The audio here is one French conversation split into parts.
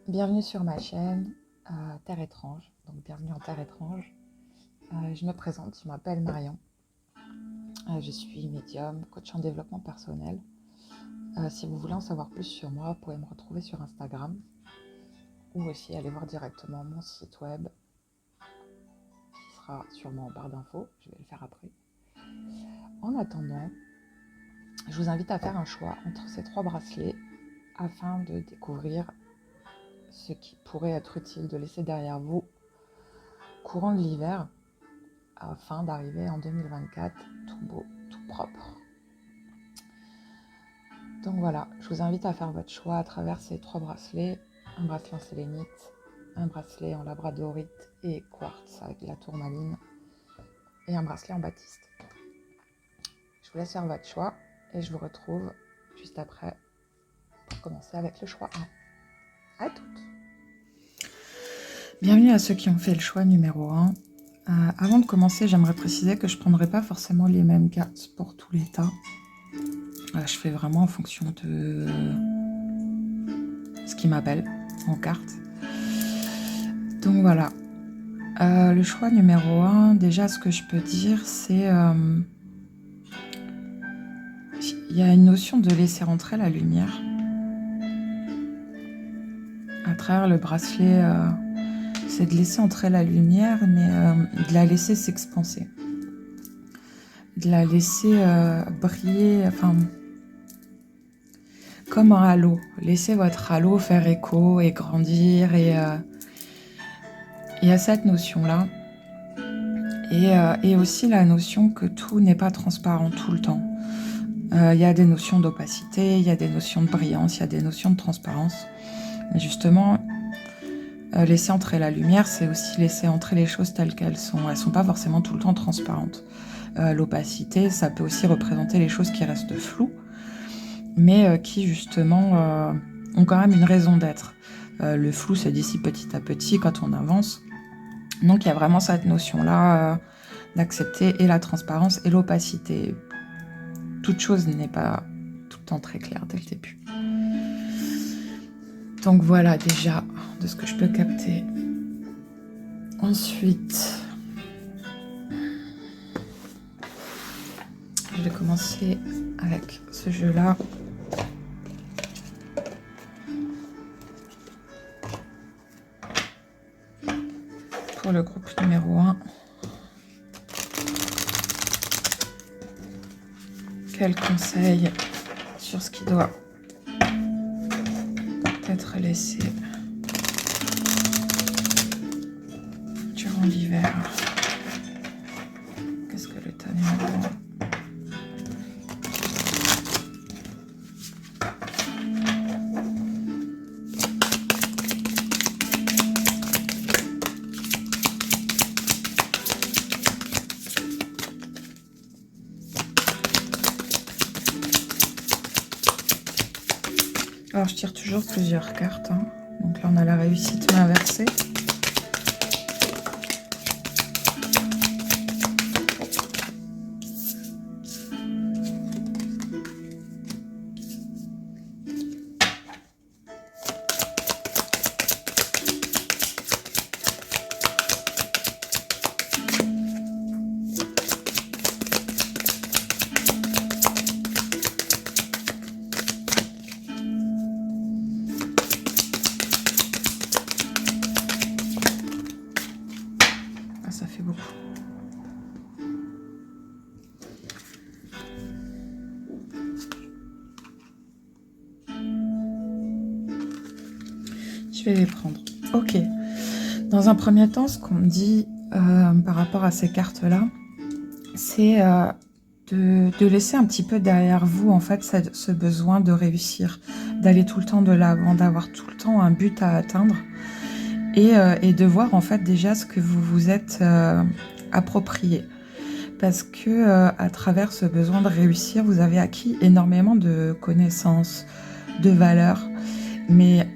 Bienvenue sur ma chaîne Terre étrange, donc bienvenue en Terre étrange. Je me présente, je m'appelle Marion. Je suis médium, coach en développement personnel. Si vous voulez en savoir plus sur moi, vous pouvez me retrouver sur Instagram ou aussi aller voir directement mon site web qui sera sûrement en barre d'infos, je vais le faire après. En attendant, je vous invite à faire un choix entre ces 3 bracelets afin de découvrir ce qui pourrait être utile de laisser derrière vous courant de l'hiver afin d'arriver en 2024 tout beau, tout propre. Donc voilà, je vous invite à faire votre choix à travers ces 3 bracelets. Un bracelet en sélénite, un bracelet en labradorite et quartz avec la tourmaline et un bracelet en batiste. Je vous laisse faire votre choix et je vous retrouve juste après pour commencer avec le choix 1. À toutes. Bienvenue à ceux qui ont fait le choix numéro 1. Avant de commencer, j'aimerais préciser que je ne prendrai pas forcément les mêmes cartes pour tous les tas. Je fais vraiment en fonction de ce qui m'appelle en carte. Donc voilà. Le choix numéro 1, déjà ce que je peux dire, c'est il y a une notion de laisser rentrer la lumière. À travers le bracelet, c'est de laisser entrer la lumière, mais de la laisser s'expanser. De la laisser briller, enfin, comme un halo. Laissez votre halo faire écho et grandir. Et il y a cette notion-là. Et aussi la notion que tout n'est pas transparent tout le temps. Il y a des notions d'opacité, il y a des notions de brillance, il y a des notions de transparence. Mais justement, laisser entrer la lumière, c'est aussi laisser entrer les choses telles qu'elles sont. Elles ne sont pas forcément tout le temps transparentes. L'opacité, ça peut aussi représenter les choses qui restent floues, mais qui justement ont quand même une raison d'être. Le flou se dissipe petit à petit quand on avance. Donc il y a vraiment cette notion-là d'accepter et la transparence et l'opacité. Toute chose n'est pas tout le temps très claire dès le début. Donc voilà déjà de ce que je peux capter. Ensuite, je vais commencer avec ce jeu-là. Pour le groupe numéro 1. Quel conseil sur ce qui doit être laissé durant l'hiver. Qu'est-ce que le tas numéro 1? Alors je tire toujours plusieurs cartes, hein. Donc là on a la réussite main inversée. Ça fait beaucoup. Je vais les prendre. Ok. Dans un premier temps, ce qu'on me dit par rapport à ces cartes-là, c'est de laisser un petit peu derrière vous, en fait, ce besoin de réussir, d'aller tout le temps de l'avant, d'avoir tout le temps un but à atteindre. Et de voir en fait déjà ce que vous vous êtes approprié. Parce que à travers ce besoin de réussir, vous avez acquis énormément de connaissances, de valeurs. Mais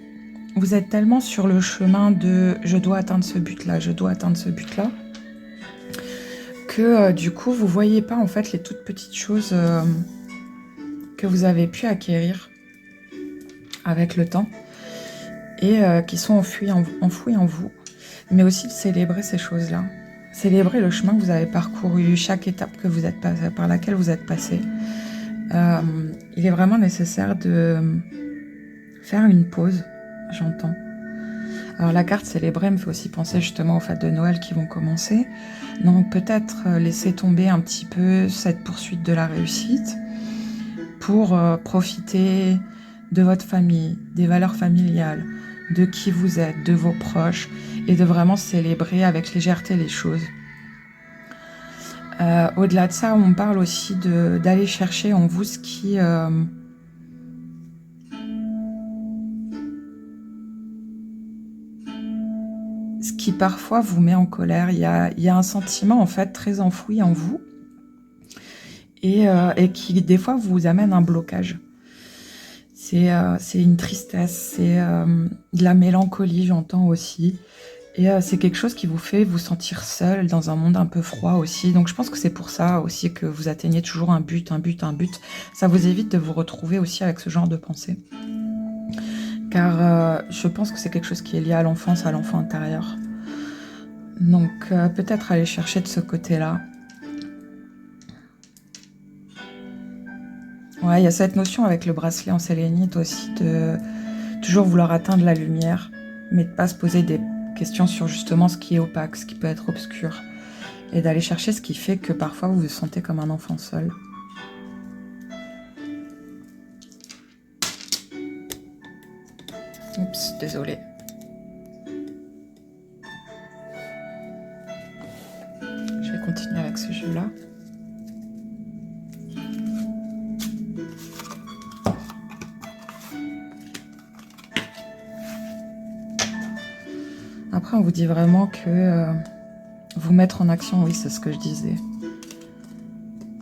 vous êtes tellement sur le chemin de « je dois atteindre ce but-là, je dois atteindre ce but-là » que du coup, vous ne voyez pas en fait les toutes petites choses que vous avez pu acquérir avec le temps. et qui sont enfouis en vous, mais aussi de célébrer ces choses-là. Célébrer le chemin que vous avez parcouru, chaque étape que vous êtes passé, par laquelle vous êtes passé. Il est vraiment nécessaire de faire une pause, j'entends. Alors la carte célébrer me fait aussi penser justement aux fêtes de Noël qui vont commencer. Donc peut-être laisser tomber un petit peu cette poursuite de la réussite pour profiter de votre famille, des valeurs familiales, de qui vous êtes, de vos proches, et de vraiment célébrer avec légèreté les choses. Au-delà de ça, on parle aussi d'aller chercher en vous ce qui parfois vous met en colère. Il y a un sentiment en fait très enfoui en vous et qui des fois vous amène un blocage. C'est une tristesse, c'est de la mélancolie, j'entends aussi. Et c'est quelque chose qui vous fait vous sentir seul dans un monde un peu froid aussi. Donc je pense que c'est pour ça aussi que vous atteignez toujours un but. Ça vous évite de vous retrouver aussi avec ce genre de pensée. Car je pense que c'est quelque chose qui est lié à l'enfance, à l'enfant intérieur. Donc peut-être aller chercher de ce côté-là. Ouais, il y a cette notion avec le bracelet en sélénite aussi de toujours vouloir atteindre la lumière, mais de ne pas se poser des questions sur justement ce qui est opaque, ce qui peut être obscur, et d'aller chercher ce qui fait que parfois vous vous sentez comme un enfant seul. Oups, désolée. Je vais continuer avec ce jeu-là. Après, on vous dit vraiment que vous mettre en action, oui, c'est ce que je disais.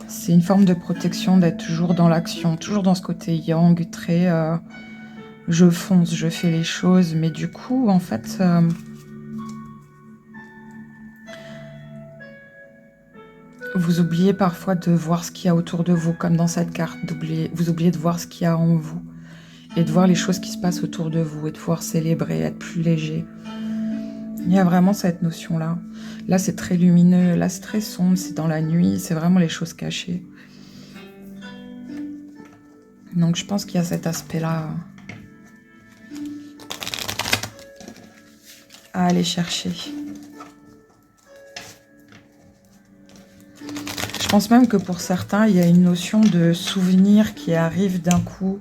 C'est une forme de protection d'être toujours dans l'action, toujours dans ce côté yang, très je fonce, je fais les choses, mais du coup, en fait, vous oubliez parfois de voir ce qu'il y a autour de vous, comme dans cette carte. Vous oubliez de voir ce qu'il y a en vous et de voir les choses qui se passent autour de vous et de pouvoir célébrer, être plus léger. Il y a vraiment cette notion-là. Là, c'est très lumineux, là, c'est très sombre, c'est dans la nuit, c'est vraiment les choses cachées. Donc, je pense qu'il y a cet aspect-là à aller chercher. Je pense même que pour certains, il y a une notion de souvenir qui arrive d'un coup,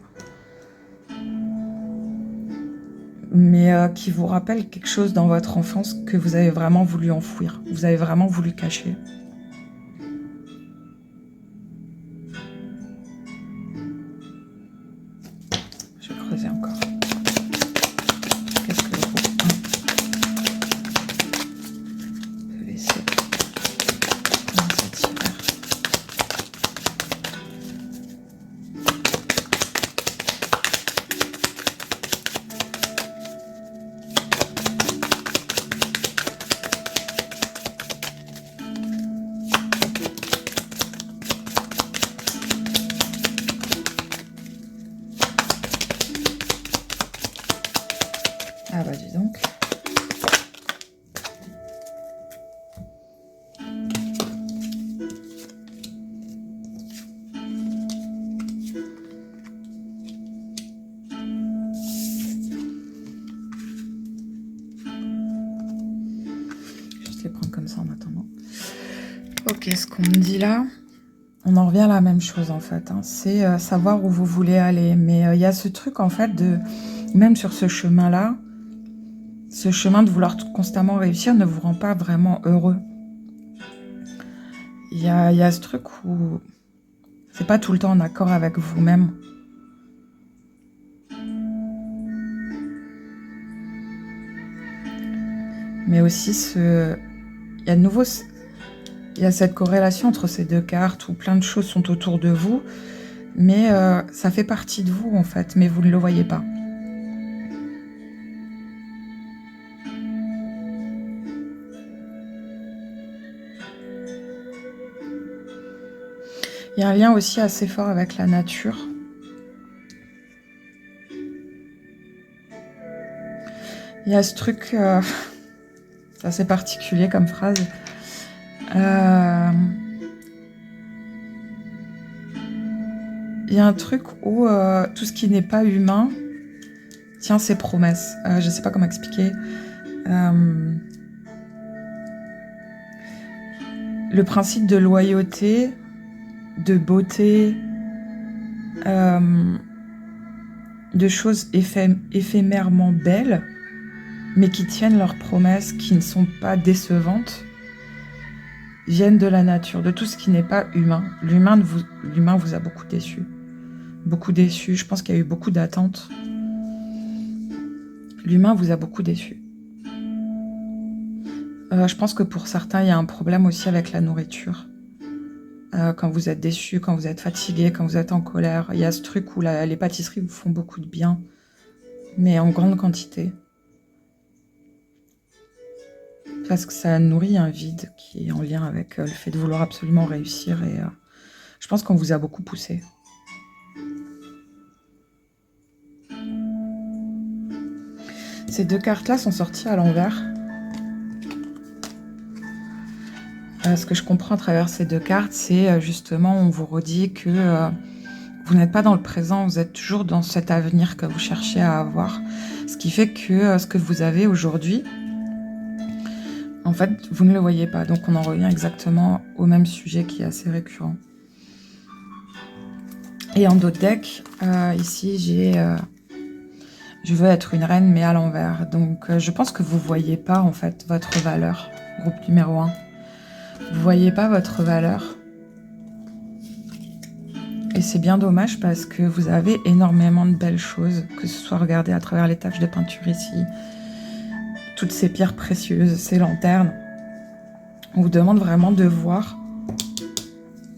mais qui vous rappelle quelque chose dans votre enfance que vous avez vraiment voulu enfouir, vous avez vraiment voulu cacher. Je vais creuser encore. Qu'est-ce que le groupe 1 peut laisser dans cet hiver? Ah bah dis donc. Je vais prendre comme ça en attendant. Ok, ce qu'on me dit là, on en revient à la même chose en fait. Hein. C'est savoir où vous voulez aller. Mais il y a ce truc en fait de, même sur ce chemin-là, ce chemin de vouloir constamment réussir ne vous rend pas vraiment heureux. Il y a ce truc où c'est pas tout le temps en accord avec vous-même. Mais aussi, il y a de nouveau, il y a cette corrélation entre ces deux cartes où plein de choses sont autour de vous, mais ça fait partie de vous en fait, mais vous ne le voyez pas. Il y a un lien aussi assez fort avec la nature. Il y a ce truc, c'est assez particulier comme phrase. Il y a un truc où tout ce qui n'est pas humain tient ses promesses. Je ne sais pas comment expliquer. Le principe de loyauté, de beauté, de choses éphémèrement belles, mais qui tiennent leurs promesses, qui ne sont pas décevantes, viennent de la nature, de tout ce qui n'est pas humain. L'humain vous a beaucoup déçu. Beaucoup déçu. Je pense qu'il y a eu beaucoup d'attentes. L'humain vous a beaucoup déçu. Je pense que pour certains, il y a un problème aussi avec la nourriture. Quand vous êtes déçu, quand vous êtes fatigué, quand vous êtes en colère, il y a ce truc où les pâtisseries vous font beaucoup de bien, mais en grande quantité. Parce que ça nourrit un vide qui est en lien avec le fait de vouloir absolument réussir. Et je pense qu'on vous a beaucoup poussé. Ces deux cartes-là sont sorties à l'envers. Ce que je comprends à travers ces deux cartes, c'est justement, on vous redit que vous n'êtes pas dans le présent, vous êtes toujours dans cet avenir que vous cherchez à avoir. Ce qui fait que ce que vous avez aujourd'hui, en fait, vous ne le voyez pas. Donc on en revient exactement au même sujet qui est assez récurrent. Et en d'autres decks, ici j'ai je veux être une reine mais à l'envers. Donc je pense que vous ne voyez pas en fait votre valeur, groupe numéro 1. Vous ne voyez pas votre valeur. Et c'est bien dommage parce que vous avez énormément de belles choses, que ce soit regardez à travers les taches de peinture ici, toutes ces pierres précieuses, ces lanternes. On vous demande vraiment de voir,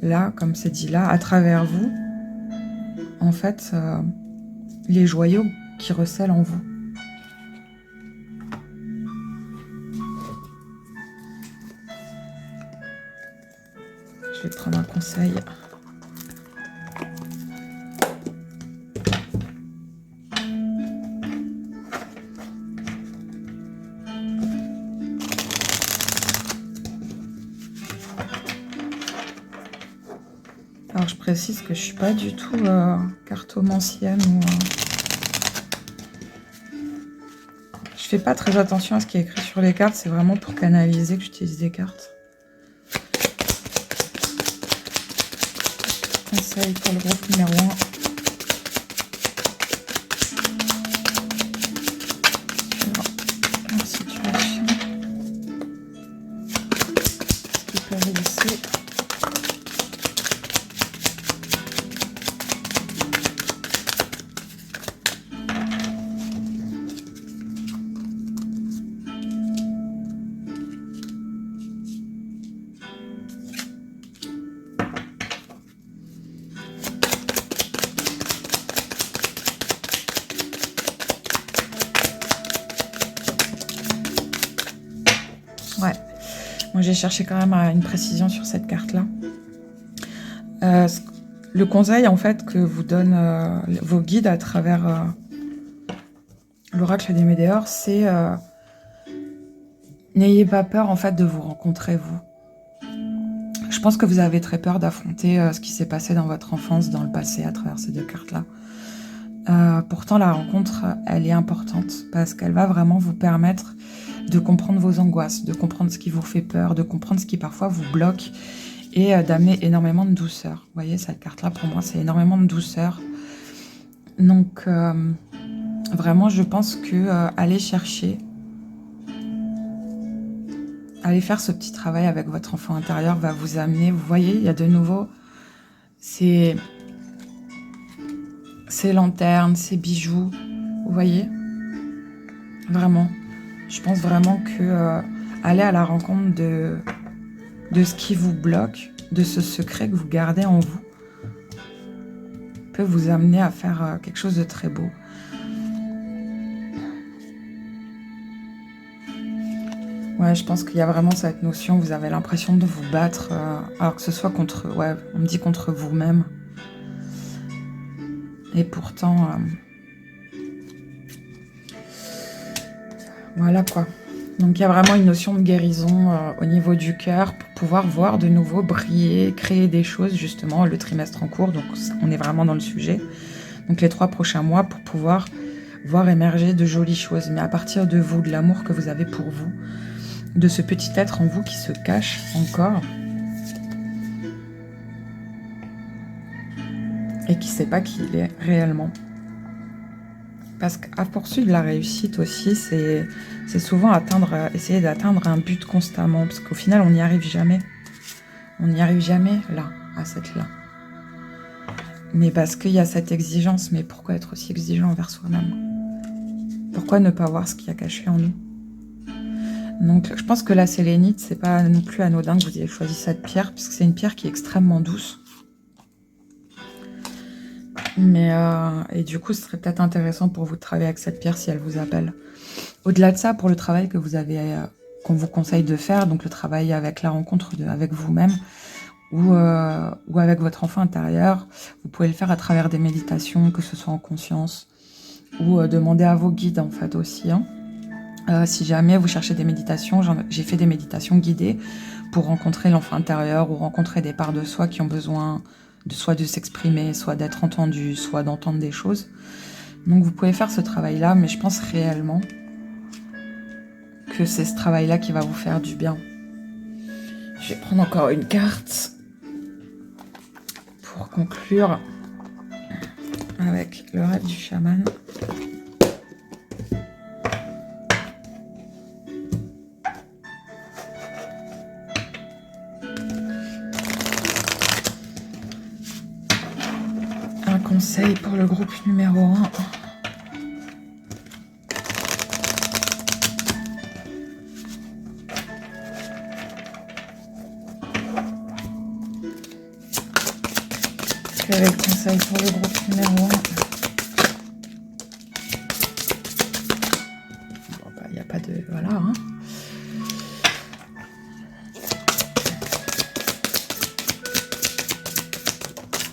là, comme c'est dit là, à travers vous, en fait, les joyaux qui recèlent en vous. Je vais prendre un conseil. Alors je précise que je ne suis pas du tout cartomancienne ou... Je fais pas très attention à ce qui est écrit sur les cartes, c'est vraiment pour canaliser que j'utilise des cartes. Conseil pour le groupe numéro 1. Sur la situation. Ce qui peut réussir. Ouais, moi j'ai cherché quand même une précision sur cette carte-là. Le conseil en fait que vous donnent vos guides à travers l'oracle des Médéors, c'est n'ayez pas peur en fait de vous rencontrer vous. Je pense que vous avez très peur d'affronter ce qui s'est passé dans votre enfance, dans le passé, à travers ces deux cartes-là. Pourtant, la rencontre, elle est importante parce qu'elle va vraiment vous permettre de comprendre vos angoisses, de comprendre ce qui vous fait peur, de comprendre ce qui parfois vous bloque et d'amener énormément de douceur. Vous voyez, cette carte-là, pour moi, c'est énormément de douceur. Donc, vraiment, je pense que aller chercher, aller faire ce petit travail avec votre enfant intérieur va vous amener, vous voyez, il y a de nouveau ces lanternes, ces bijoux, vous voyez, vraiment. Je pense vraiment que aller à la rencontre de ce qui vous bloque, de ce secret que vous gardez en vous, peut vous amener à faire quelque chose de très beau. Ouais, je pense qu'il y a vraiment cette notion, vous avez l'impression de vous battre, alors que ce soit contre, ouais, on me dit contre vous-même. Et pourtant, Voilà quoi. Donc il y a vraiment une notion de guérison au niveau du cœur pour pouvoir voir de nouveau briller, créer des choses justement le trimestre en cours. Donc on est vraiment dans le sujet. Donc les 3 prochains mois pour pouvoir voir émerger de jolies choses. Mais à partir de vous, de l'amour que vous avez pour vous, de ce petit être en vous qui se cache encore et qui ne sait pas qui il est réellement. Parce qu'à poursuivre la réussite aussi, c'est souvent essayer d'atteindre un but constamment. Parce qu'au final, on n'y arrive jamais. On n'y arrive jamais là, à cette là. Mais parce qu'il y a cette exigence. Mais pourquoi être aussi exigeant envers soi-même? Pourquoi ne pas voir ce qu'il y a caché en nous? Donc je pense que la sélénite, c'est pas non plus anodin que vous ayez choisi cette pierre, puisque c'est une pierre qui est extrêmement douce. Mais et du coup, ce serait peut-être intéressant pour vous de travailler avec cette pierre si elle vous appelle. Au-delà de ça, pour le travail que vous avez, qu'on vous conseille de faire, donc le travail avec la rencontre avec vous-même ou avec votre enfant intérieur, vous pouvez le faire à travers des méditations, que ce soit en conscience, ou demander à vos guides en fait aussi. Hein. Si jamais vous cherchez des méditations, j'ai fait des méditations guidées pour rencontrer l'enfant intérieur ou rencontrer des parts de soi qui ont besoin soit de s'exprimer, soit d'être entendues, soit d'entendre des choses. Donc vous pouvez faire ce travail-là, mais je pense réellement que c'est ce travail-là qui va vous faire du bien. Je vais prendre encore une carte pour conclure avec le rêve du chaman. Un conseil pour le groupe numéro 1. Quel est le conseil pour le groupe numéro 1? Bon, bah, il n'y a pas de... Voilà. Hein.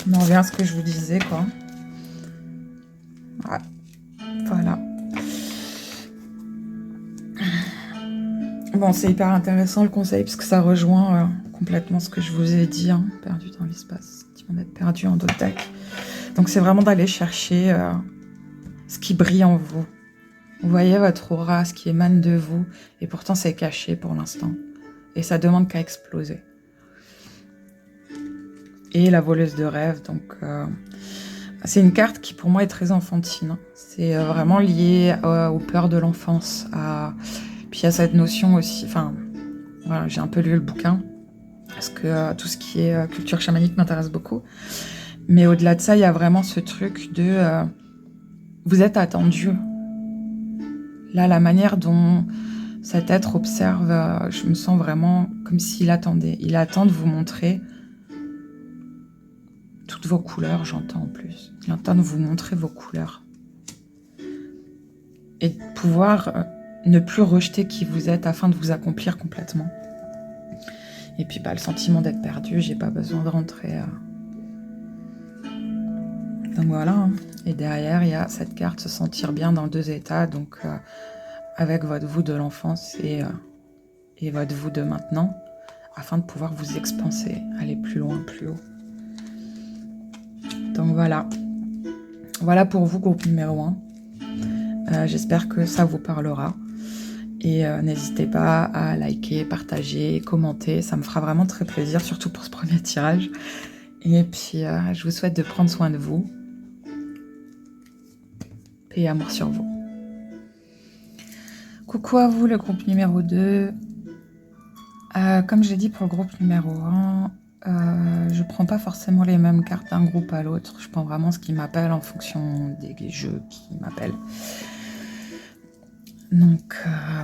On en revient à ce que je vous disais, quoi. Ouais. Voilà. Bon, c'est hyper intéressant le conseil, parce que ça rejoint complètement ce que je vous ai dit, hein, perdu dans l'espace, qui vont être perdu en d'autres decks. Donc c'est vraiment d'aller chercher ce qui brille en vous. Vous voyez votre aura, ce qui émane de vous, et pourtant c'est caché pour l'instant. Et ça demande qu'à exploser. Et la voleuse de rêve, donc c'est une carte qui pour moi est très enfantine. C'est vraiment lié aux peurs de l'enfance. Puis il y a cette notion aussi, enfin, voilà, j'ai un peu lu le bouquin, parce que tout ce qui est culture chamanique m'intéresse beaucoup. Mais au-delà de ça, il y a vraiment ce truc de vous êtes attendu. Là, la manière dont cet être observe, je me sens vraiment comme s'il attendait. Il attend de vous montrer toutes vos couleurs, j'entends en plus. Il attend de vous montrer vos couleurs. Et de pouvoir ne plus rejeter qui vous êtes afin de vous accomplir complètement. Et puis bah, le sentiment d'être perdu, j'ai pas besoin de rentrer. Donc voilà. Hein. Et derrière, il y a cette carte se sentir bien dans 2 états. Donc avec votre vous de l'enfance et votre vous de maintenant, afin de pouvoir vous expanser, aller plus loin, plus haut. Donc voilà. Voilà pour vous, groupe numéro 1. J'espère que ça vous parlera. Et n'hésitez pas à liker, partager, commenter. Ça me fera vraiment très plaisir, surtout pour ce premier tirage. Et puis, je vous souhaite de prendre soin de vous. Paix et amour sur vous. Coucou à vous, le groupe numéro 2. Comme j'ai dit pour le groupe numéro 1, je prends pas forcément les mêmes cartes d'un groupe à l'autre. Je prends vraiment ce qui m'appelle en fonction des jeux qui m'appellent. Donc,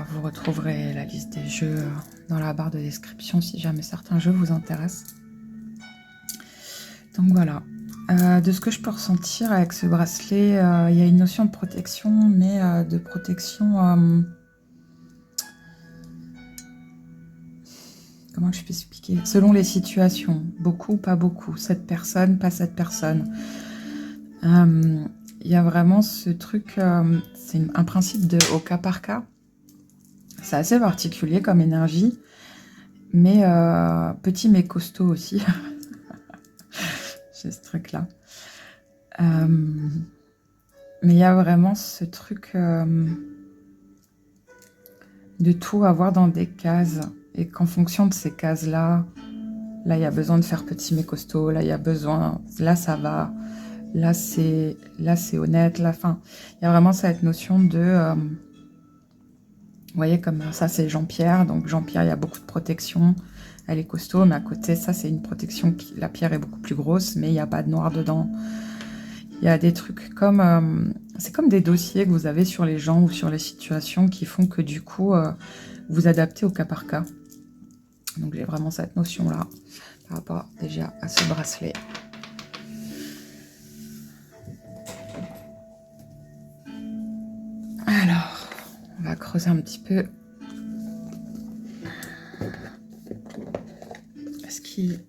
vous retrouverez la liste des jeux dans la barre de description si jamais certains jeux vous intéressent. Donc voilà. De ce que je peux ressentir avec ce bracelet, il y a une notion de protection, mais de protection... comment je peux expliquer? Selon les situations. Beaucoup, pas beaucoup. Cette personne, pas cette personne. Il y a vraiment ce truc... c'est un principe au cas par cas. C'est assez particulier comme énergie, mais petit mais costaud aussi. J'ai ce truc-là. Mais il y a vraiment ce truc de tout avoir dans des cases. Et qu'en fonction de ces cases-là, là, il y a besoin de faire petit mais costaud. Là, il y a besoin... Là, ça va. Là, c'est honnête. Là, fin, il y a vraiment cette notion de... vous voyez, comme ça, c'est Jean-Pierre. Donc, Jean-Pierre, il y a beaucoup de protection. Elle est costaud, mais à côté, ça, c'est une protection. La pierre est beaucoup plus grosse, mais il n'y a pas de noir dedans. Il y a des trucs comme... c'est comme des dossiers que vous avez sur les gens ou sur les situations qui font que, du coup, vous adaptez au cas par cas. Donc, j'ai vraiment cette notion-là par rapport déjà à ce bracelet. Alors, on va creuser un petit peu. Est-ce qu'il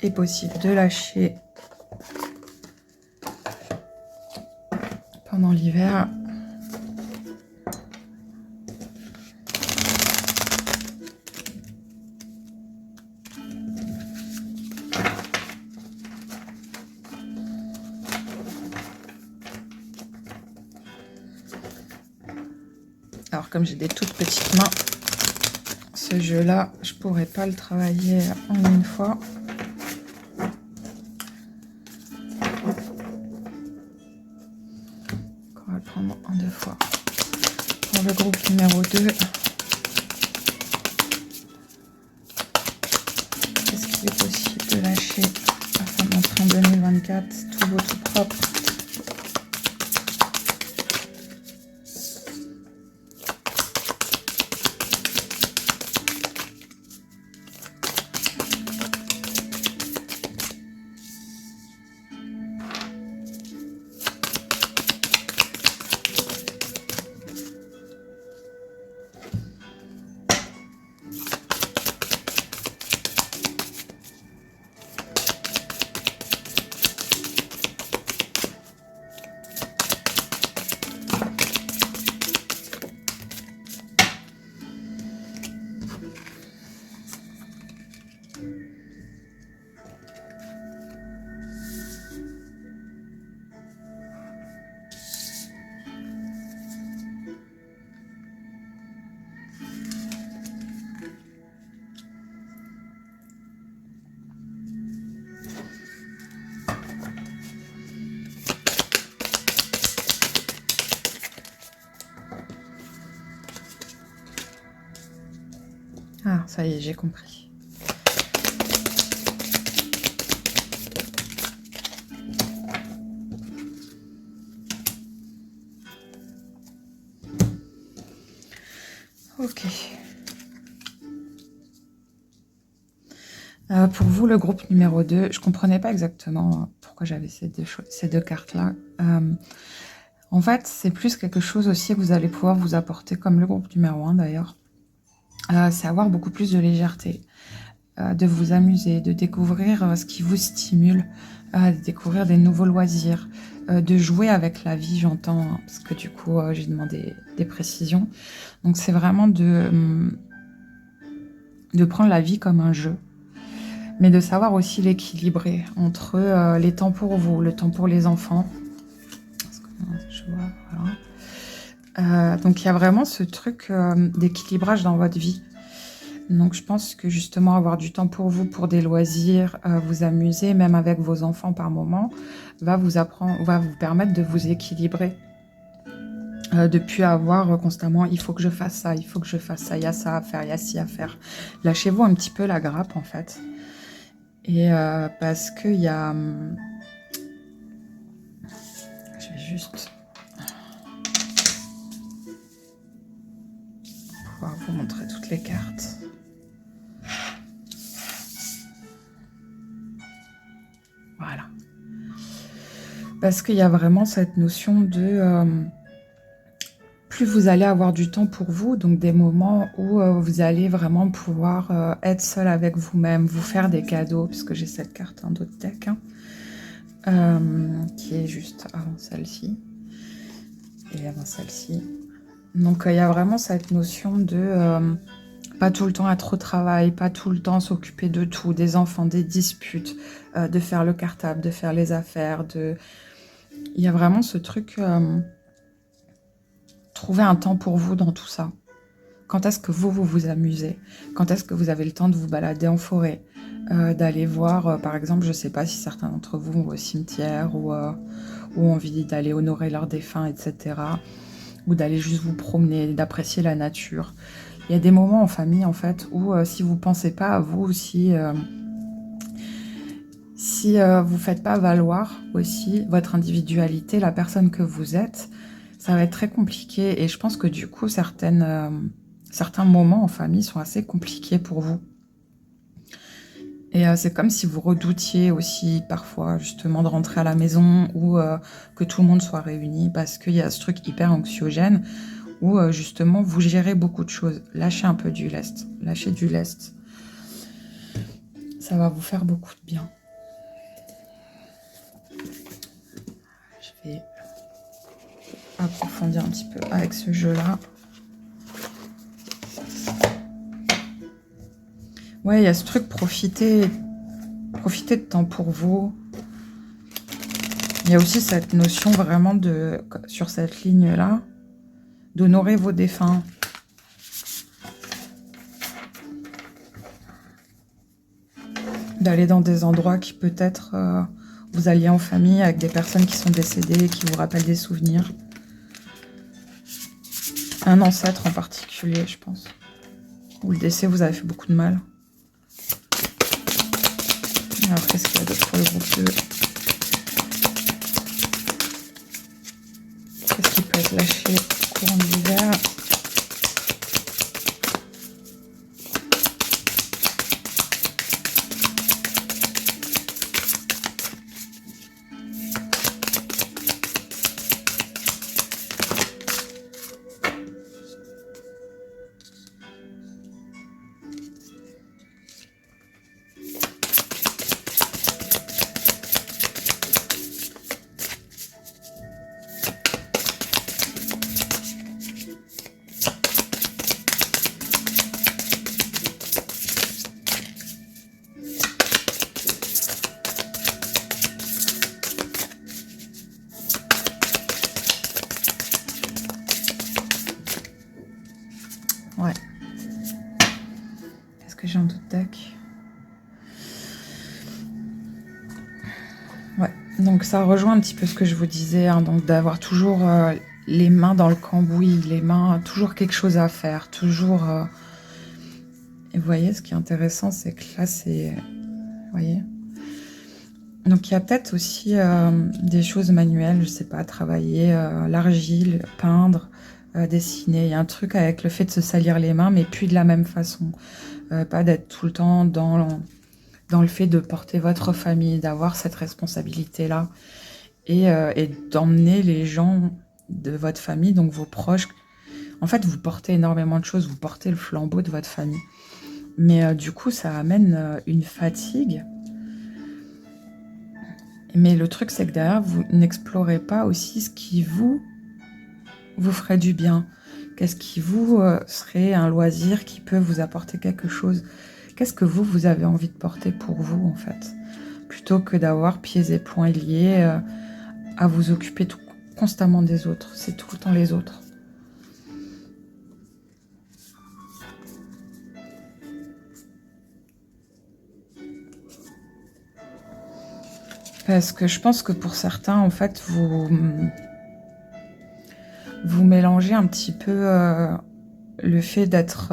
est possible de lâcher pendant l'hiver? Alors, comme j'ai des toutes petites mains, ce jeu-là, je pourrais pas le travailler en une fois. On va le prendre en 2 fois. Pour le groupe numéro 2, est-ce qu'il est possible de lâcher afin d'entrer en 2024 tout beau, tout propre? Ah, ça y est, j'ai compris. Ok. Pour vous, le groupe numéro 2, je ne comprenais pas exactement pourquoi j'avais ces deux cartes-là. En fait, c'est plus quelque chose aussi que vous allez pouvoir vous apporter, comme le groupe numéro 1 d'ailleurs. C'est avoir beaucoup plus de légèreté, de vous amuser, de découvrir ce qui vous stimule, de découvrir des nouveaux loisirs, de jouer avec la vie, j'entends, hein, parce que du coup, j'ai demandé des précisions. Donc, c'est vraiment de prendre la vie comme un jeu, mais de savoir aussi l'équilibrer entre les temps pour vous, le temps pour les enfants. Je vois, voilà. Donc, il y a vraiment ce truc d'équilibrage dans votre vie. Donc, je pense que justement, avoir du temps pour vous, pour des loisirs, vous amuser, même avec vos enfants par moment, va vous permettre de vous équilibrer. De ne plus avoir constamment, il faut que je fasse ça, il faut que je fasse ça, il y a ça à faire, il y a ci à faire. Lâchez-vous un petit peu la grappe, en fait. Et parce qu'il y a... je vais juste pouvoir vous montrer toutes les cartes. Voilà. Parce qu'il y a vraiment cette notion de... plus vous allez avoir du temps pour vous, donc des moments où vous allez vraiment pouvoir être seul avec vous-même, vous faire des cadeaux, puisque j'ai cette carte d'autre deck, qui est juste avant celle-ci, et avant celle-ci. Donc il y a vraiment cette notion de pas tout le temps être au travail, pas tout le temps s'occuper de tout, des enfants, des disputes, de faire le cartable, de faire les affaires, il y a vraiment ce truc, trouver un temps pour vous dans tout ça. Quand est-ce que vous vous amusez? Quand est-ce que vous avez le temps de vous balader en forêt? D'aller voir, par exemple, je ne sais pas si certains d'entre vous vont au cimetière ou ont envie d'aller honorer leurs défunts, etc. Ou d'aller juste vous promener, d'apprécier la nature. Il y a des moments en famille, en fait, où si vous ne pensez pas à vous, si vous ne faites pas valoir aussi votre individualité, la personne que vous êtes, ça va être très compliqué. Et je pense que du coup, certains moments en famille sont assez compliqués pour vous. Et c'est comme si vous redoutiez aussi parfois justement de rentrer à la maison ou que tout le monde soit réuni parce qu'il y a ce truc hyper anxiogène où justement vous gérez beaucoup de choses. Lâchez un peu du lest. Lâchez du lest. Ça va vous faire beaucoup de bien. Je vais approfondir un petit peu avec ce jeu-là. Ouais, il y a ce truc, profitez de temps pour vous. Il y a aussi cette notion vraiment sur cette ligne-là, d'honorer vos défunts. D'aller dans des endroits qui peut-être vous alliez en famille avec des personnes qui sont décédées, qui vous rappellent des souvenirs. Un ancêtre en particulier, je pense. Où le décès vous avez fait beaucoup de mal. Alors, qu'est-ce qu'il y a d'autre pour le groupe 2? Qu'est-ce qui peut être lâché courant de l'hiver? Ouais. Est-ce que j'ai un doute deck? Ouais. Donc ça rejoint un petit peu ce que je vous disais, hein, donc d'avoir toujours les mains dans le cambouis, toujours quelque chose à faire, toujours... Et vous voyez, ce qui est intéressant, c'est que là, c'est... Vous voyez? Donc il y a peut-être aussi des choses manuelles, je sais pas, travailler l'argile, peindre, dessiner. Il y a un truc avec le fait de se salir les mains, mais puis de la même façon. Pas d'être tout le temps dans le fait de porter votre famille, d'avoir cette responsabilité-là. Et d'emmener les gens de votre famille, donc vos proches. En fait, vous portez énormément de choses, vous portez le flambeau de votre famille. Mais du coup, ça amène une fatigue. Mais le truc, c'est que derrière, vous n'explorez pas aussi ce qui vous ferait du bien. Qu'est-ce qui vous serait un loisir qui peut vous apporter quelque chose? Qu'est-ce que vous avez envie de porter pour vous, en fait? Plutôt que d'avoir pieds et poings liés à vous occuper constamment des autres. C'est tout le temps les autres. Parce que je pense que pour certains, en fait, vous mélangez un petit peu le fait d'être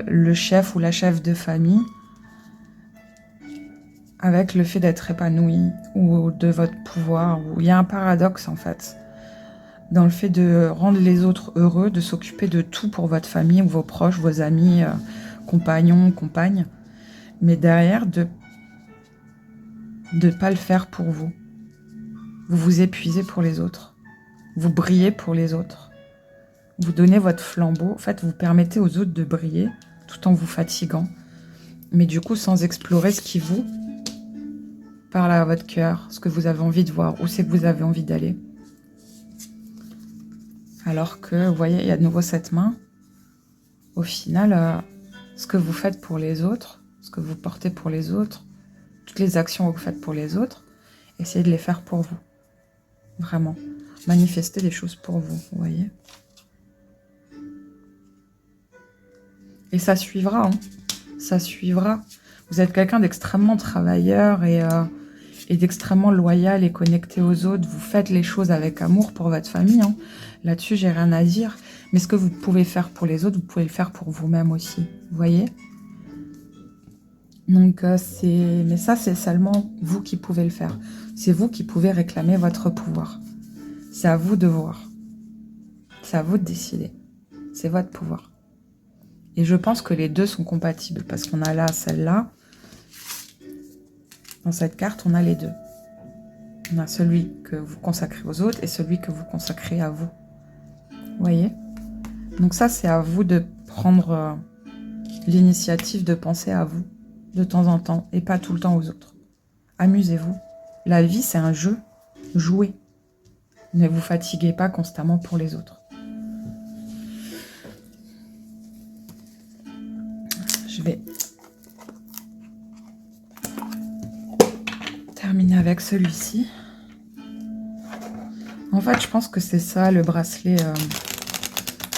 le chef ou la chef de famille avec le fait d'être épanoui ou de votre pouvoir. Où il y a un paradoxe, en fait, dans le fait de rendre les autres heureux, de s'occuper de tout pour votre famille ou vos proches, vos amis, compagnons, compagnes, mais derrière, de ne pas le faire pour vous. Vous vous épuisez pour les autres. Vous brillez pour les autres. Vous donnez votre flambeau. En fait, vous permettez aux autres de briller tout en vous fatiguant. Mais du coup, sans explorer ce qui vous parle à votre cœur, ce que vous avez envie de voir, où c'est que vous avez envie d'aller. Alors que, vous voyez, il y a de nouveau cette main. Au final, ce que vous faites pour les autres, ce que vous portez pour les autres, toutes les actions que vous faites pour les autres, essayez de les faire pour vous. Vraiment. Manifestez des choses pour vous, vous voyez. Et ça suivra, hein. Ça suivra. Vous êtes quelqu'un d'extrêmement travailleur et d'extrêmement loyal et connecté aux autres. Vous faites les choses avec amour pour votre famille, hein. Là-dessus, j'ai rien à dire. Mais ce que vous pouvez faire pour les autres, vous pouvez le faire pour vous-même aussi. Vous voyez? Donc, mais ça, c'est seulement vous qui pouvez le faire. C'est vous qui pouvez réclamer votre pouvoir. C'est à vous de voir. C'est à vous de décider. C'est votre pouvoir. Et je pense que les deux sont compatibles parce qu'on a là celle-là. Dans cette carte, on a les deux. On a celui que vous consacrez aux autres et celui que vous consacrez à vous. Vous voyez? Donc ça, c'est à vous de prendre l'initiative de penser à vous de temps en temps et pas tout le temps aux autres. Amusez-vous. La vie, c'est un jeu. Jouez. Ne vous fatiguez pas constamment pour les autres. Je vais terminer avec celui-ci. En fait, je pense que c'est ça, le bracelet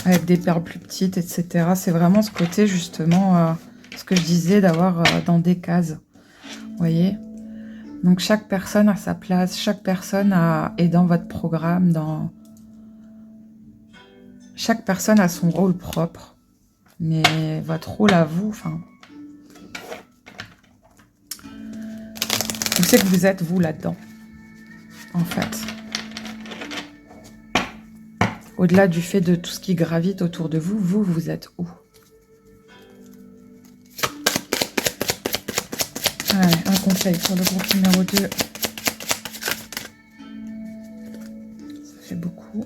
avec des perles plus petites, etc. C'est vraiment ce côté, justement, ce que je disais, d'avoir dans des cases. Vous voyez? Donc, chaque personne a sa place, chaque personne est dans votre programme, chaque personne a son rôle propre. Mais votre rôle à vous, enfin... Vous savez que vous êtes vous là-dedans, en fait. Au-delà du fait de tout ce qui gravite autour de vous, vous êtes où? Allez, un conseil pour le groupe numéro 2. Ça fait beaucoup.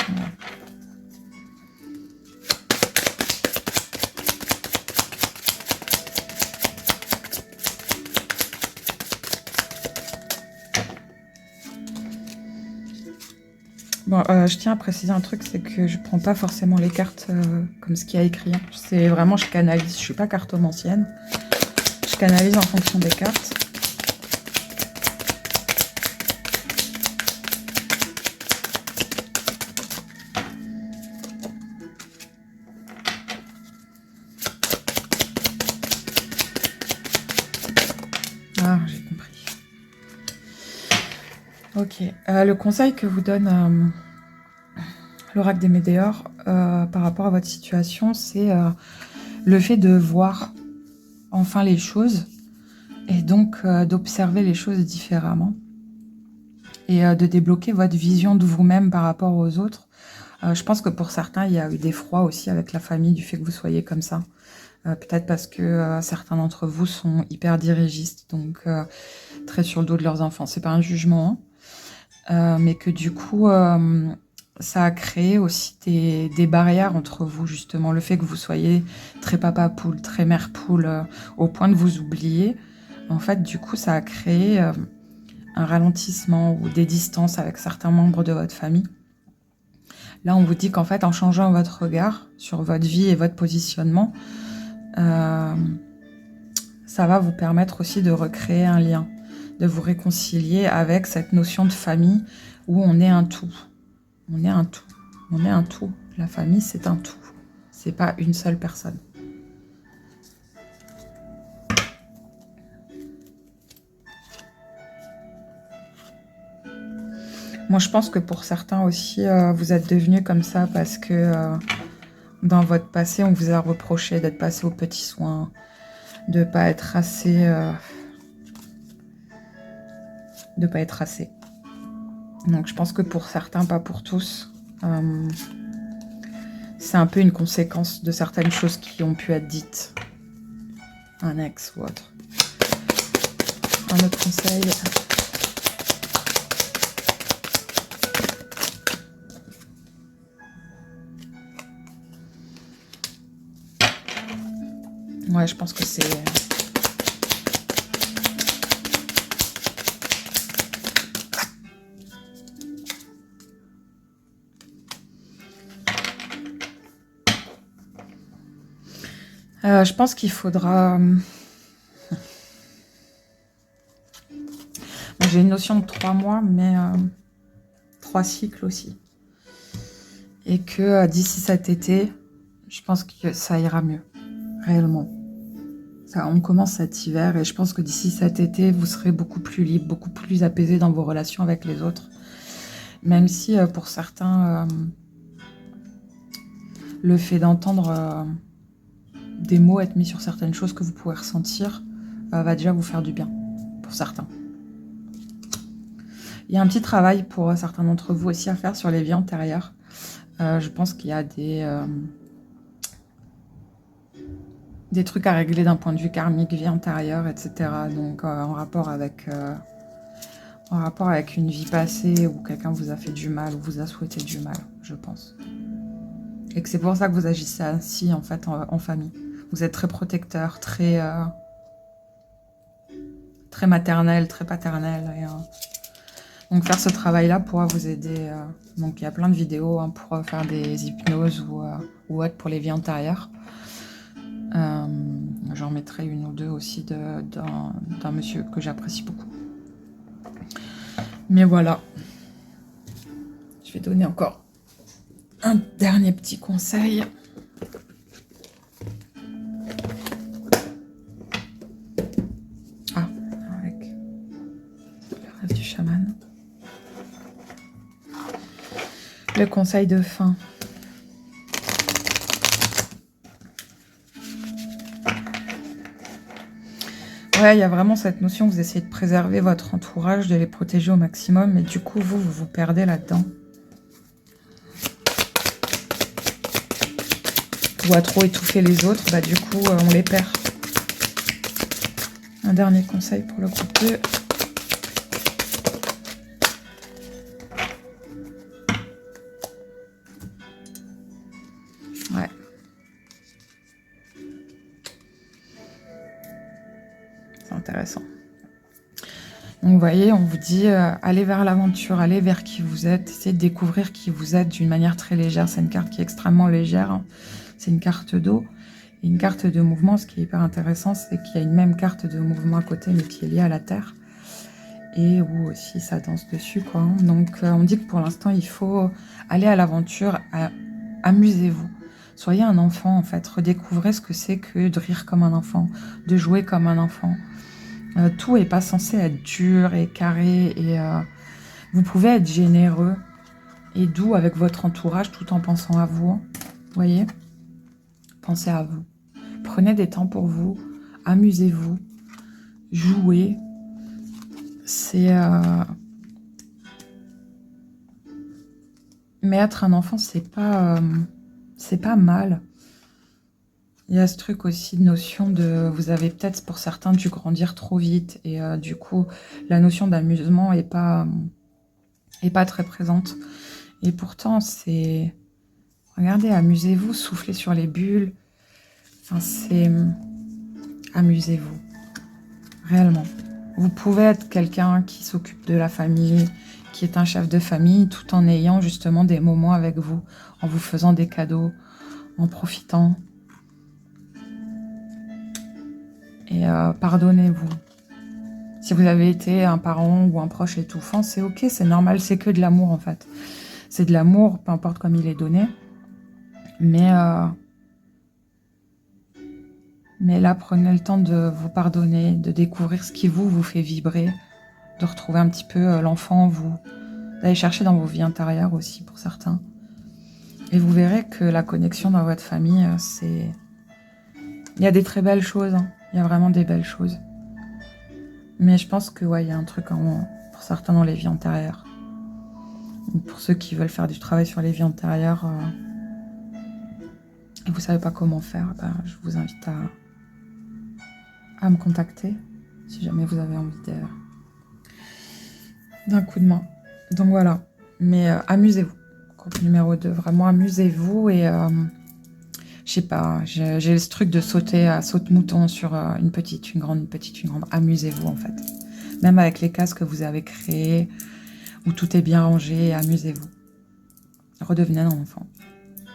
Voilà. Bon, je tiens à préciser un truc, c'est que je prends pas forcément les cartes comme ce qu'il y a écrit. C'est vraiment, je canalise. Je suis pas cartomancienne. Je canalise en fonction des cartes. Ah, j'ai compris. Ok. Le conseil que vous donne l'oracle des Médéors par rapport à votre situation, c'est le fait de voir enfin les choses et donc d'observer les choses différemment et de débloquer votre vision de vous-même par rapport aux autres. Je pense que pour certains, il y a eu des froids aussi avec la famille du fait que vous soyez comme ça. Peut-être parce que certains d'entre vous sont hyper dirigistes, donc très sur le dos de leurs enfants. C'est pas un jugement, hein, mais que du coup, ça a créé aussi des barrières entre vous, justement. Le fait que vous soyez très papa poule, très mère poule, au point de vous oublier, en fait, du coup, ça a créé un ralentissement ou des distances avec certains membres de votre famille. Là, on vous dit qu'en fait, en changeant votre regard sur votre vie et votre positionnement, ça va vous permettre aussi de recréer un lien, de vous réconcilier avec cette notion de famille où on est un tout. On est un tout. On est un tout. La famille, c'est un tout. C'est pas une seule personne. Moi, je pense que pour certains aussi, vous êtes devenus comme ça parce que dans votre passé, on vous a reproché d'être passé aux petits soins, de pas être assez... de pas être assez. Donc, je pense que pour certains, pas pour tous, c'est un peu une conséquence de certaines choses qui ont pu être dites. Un ex ou autre. Un autre conseil... Ouais, je pense que c'est... Je pense qu'il faudra... J'ai une notion de 3 mois, mais 3 cycles aussi. Et que d'ici cet été, je pense que ça ira mieux, réellement. On commence cet hiver et je pense que d'ici cet été, vous serez beaucoup plus libre, beaucoup plus apaisé dans vos relations avec les autres. Même si pour certains, le fait d'entendre des mots être mis sur certaines choses que vous pouvez ressentir va déjà vous faire du bien, pour certains. Il y a un petit travail pour certains d'entre vous aussi à faire sur les vies antérieures. Je pense qu'il y a des trucs à régler d'un point de vue karmique, vie antérieure, etc. Donc en rapport avec une vie passée où quelqu'un vous a fait du mal ou vous a souhaité du mal, je pense. Et que c'est pour ça que vous agissez ainsi en fait en famille. Vous êtes très protecteur, très maternel, très paternel. Et, donc faire ce travail-là pourra vous aider. Donc il y a plein de vidéos pour faire des hypnoses ou autre pour les vies antérieures. J'en mettrai une ou deux aussi d'un monsieur que j'apprécie beaucoup. Mais voilà. Je vais donner encore un dernier petit conseil. Ah, avec le rêve du chaman. Le conseil de fin. Ouais, il y a vraiment cette notion, vous essayez de préserver votre entourage, de les protéger au maximum, mais du coup, vous vous perdez là-dedans. Ou à trop étouffer les autres, bah du coup, on les perd. Un dernier conseil pour le groupe 2. Ouais. C'est intéressant. Donc vous voyez, on vous dit, allez vers l'aventure, allez vers qui vous êtes, essayez de découvrir qui vous êtes d'une manière très légère. C'est une carte qui est extrêmement légère, hein. C'est une carte d'eau et une carte de mouvement. Ce qui est hyper intéressant, c'est qu'il y a une même carte de mouvement à côté, mais qui est liée à la Terre. Et où aussi ça danse dessus, quoi. Donc on dit que pour l'instant, il faut aller à l'aventure, amusez-vous. Soyez un enfant, en fait. Redécouvrez ce que c'est que de rire comme un enfant, de jouer comme un enfant. Tout n'est pas censé être dur et carré. Et vous pouvez être généreux et doux avec votre entourage tout en pensant à vous. Vous voyez ? Pensez à vous. Prenez des temps pour vous. Amusez-vous. Jouez. Mais être un enfant, c'est pas mal. Il y a ce truc aussi de notion de... Vous avez peut-être pour certains dû grandir trop vite. Et du coup, la notion d'amusement est pas très présente. Et pourtant, c'est... Regardez, amusez-vous, soufflez sur les bulles. Enfin, c'est... Amusez-vous. Réellement. Vous pouvez être quelqu'un qui s'occupe de la famille, qui est un chef de famille, tout en ayant justement des moments avec vous, en vous faisant des cadeaux, en profitant. Et pardonnez-vous. Si vous avez été un parent ou un proche étouffant, c'est ok, c'est normal, c'est que de l'amour en fait. C'est de l'amour, peu importe comme il est donné. Mais là, prenez le temps de vous pardonner, de découvrir ce qui vous fait vibrer, de retrouver un petit peu l'enfant en vous, d'aller chercher dans vos vies intérieures aussi pour certains. Et vous verrez que la connexion dans votre famille, c'est... Il y a des très belles choses, hein. Il y a vraiment des belles choses. Mais je pense que ouais, il y a un truc pour certains dans les vies antérieures. Pour ceux qui veulent faire du travail sur les vies antérieures et vous ne savez pas comment faire, je vous invite à me contacter si jamais vous avez envie d'un coup de main. Donc voilà, mais amusez-vous. Groupe numéro 2, vraiment amusez-vous et je sais pas, j'ai ce truc de sauter à saute-mouton sur une petite, une grande, une petite, une grande. Amusez-vous en fait. Même avec les cases que vous avez créées, où tout est bien rangé, amusez-vous. Redevenez un enfant.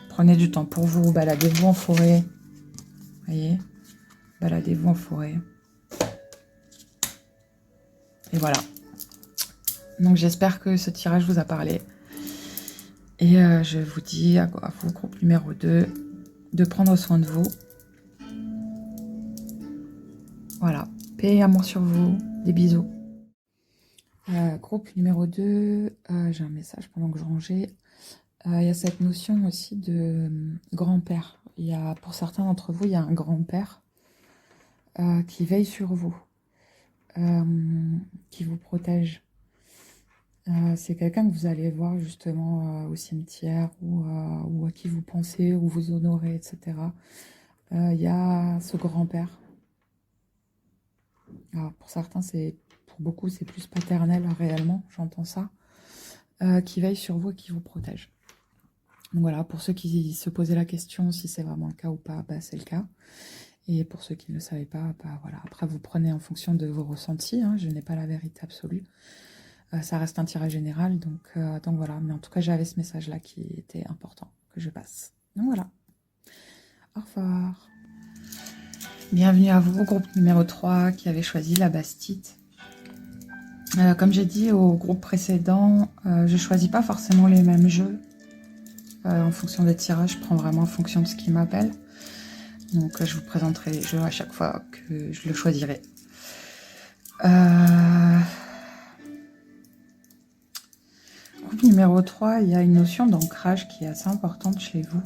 Prenez du temps pour vous, baladez-vous en forêt. Voyez, baladez-vous en forêt. Et voilà. Donc j'espère que ce tirage vous a parlé. Et je vous dis à vous, groupe numéro 2, de prendre soin de vous. Voilà. Paix et amour sur vous. Des bisous. Groupe numéro 2, j'ai un message pendant que je rangeais. Il y a cette notion aussi de grand-père. Pour certains d'entre vous, il y a un grand-père qui veille sur vous, qui vous protège. C'est quelqu'un que vous allez voir justement au cimetière ou à qui vous pensez, ou vous honorez, etc. Il y a ce grand-père. Pour certains, pour beaucoup, c'est plus paternel réellement, j'entends ça, qui veille sur vous et qui vous protège. Donc voilà, pour ceux qui se posaient la question si c'est vraiment le cas ou pas, bah, c'est le cas. Et pour ceux qui ne le savaient pas, bah, voilà. Après, vous prenez en fonction de vos ressentis, hein, je n'ai pas la vérité absolue. Ça reste un tirage général, donc voilà. Mais en tout cas, j'avais ce message-là qui était important, que je passe. Donc voilà. Au revoir. Bienvenue à vous, groupe numéro 3, qui avait choisi la bastite. Comme j'ai dit au groupe précédent, je ne choisis pas forcément les mêmes jeux. En fonction des tirages, je prends vraiment en fonction de ce qui m'appelle. Donc je vous présenterai les jeux à chaque fois que je le choisirai. Groupe numéro 3, il y a une notion d'ancrage qui est assez importante chez vous.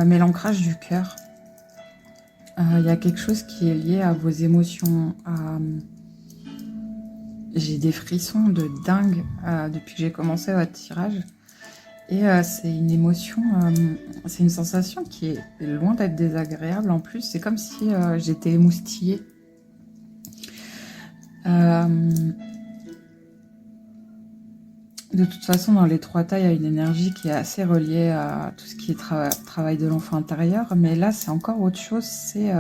Mais l'ancrage du cœur. Il y a quelque chose qui est lié à vos émotions. J'ai des frissons de dingue depuis que j'ai commencé votre tirage. Et c'est une émotion, c'est une sensation qui est loin d'être désagréable en plus. C'est comme si j'étais émoustillée. De toute façon, dans les 3 tailles, il y a une énergie qui est assez reliée à tout ce qui est travail de l'enfant intérieur. Mais là, c'est encore autre chose. C'est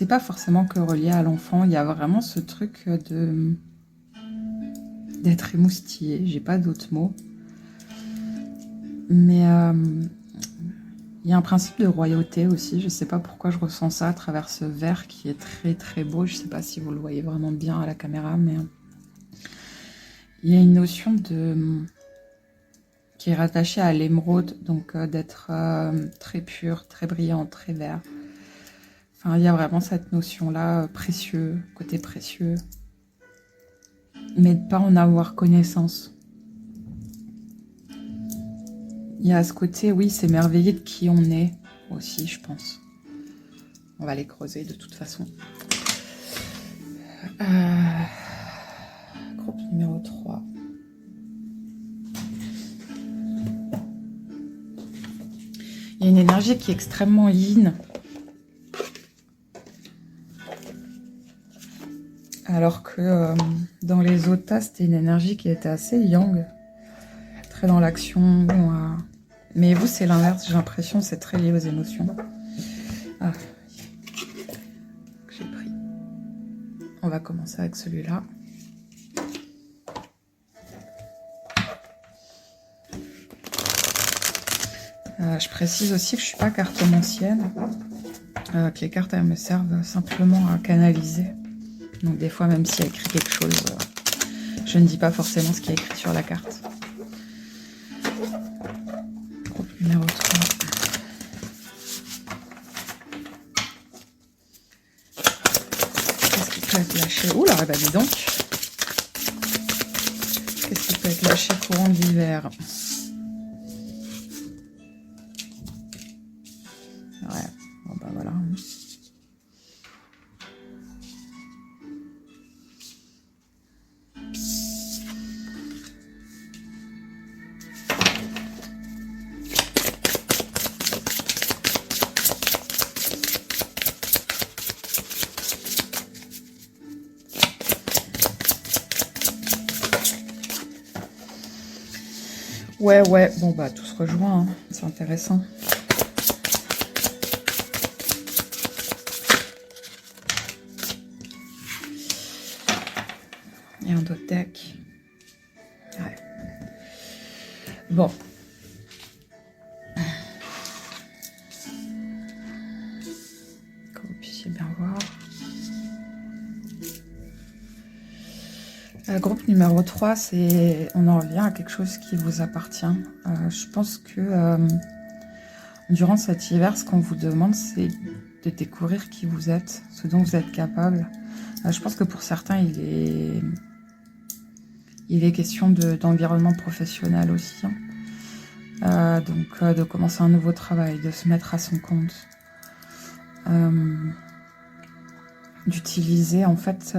pas forcément que relié à l'enfant. Il y a vraiment ce truc d'être émoustillé. J'ai pas d'autres mots. Mais il y a un principe de royauté aussi. Je sais pas pourquoi je ressens ça à travers ce verre qui est très très beau. Je sais pas si vous le voyez vraiment bien à la caméra, mais il y a une notion qui est rattachée à l'émeraude, donc d'être très pur, très brillant, très vert. Enfin, il y a vraiment cette notion-là, précieux, côté précieux, mais de pas en avoir connaissance. Il y a ce côté, oui, s'émerveiller de qui on est aussi, je pense. On va les creuser de toute façon. Groupe numéro 3. Il y a une énergie qui est extrêmement yin. Alors que dans les autres tas, c'était une énergie qui était assez yang. Très dans l'action. Mais vous, c'est l'inverse, j'ai l'impression, c'est très lié aux émotions. J'ai pris. On va commencer avec celui-là. Je précise aussi que je ne suis pas cartomancienne, que les cartes elles me servent simplement à canaliser. Donc des fois, même s'il y a écrit quelque chose, je ne dis pas forcément ce qui est écrit sur la carte. Groupe numéro 3. Qu'est-ce qui peut être lâché? Oula, bah dis donc. Qu'est-ce qui peut être lâché courant d'hiver? Ouais, bon bah voilà. Ouais, bon bah tout se rejoint, hein. C'est intéressant. Et un autre deck. Ouais. Bon. Groupe numéro 3, on en revient à quelque chose qui vous appartient. Je pense que durant cet hiver, ce qu'on vous demande, c'est de découvrir qui vous êtes, ce dont vous êtes capable. Je pense que pour certains, il est question d'environnement professionnel aussi. Donc de commencer un nouveau travail, de se mettre à son compte. D'utiliser en fait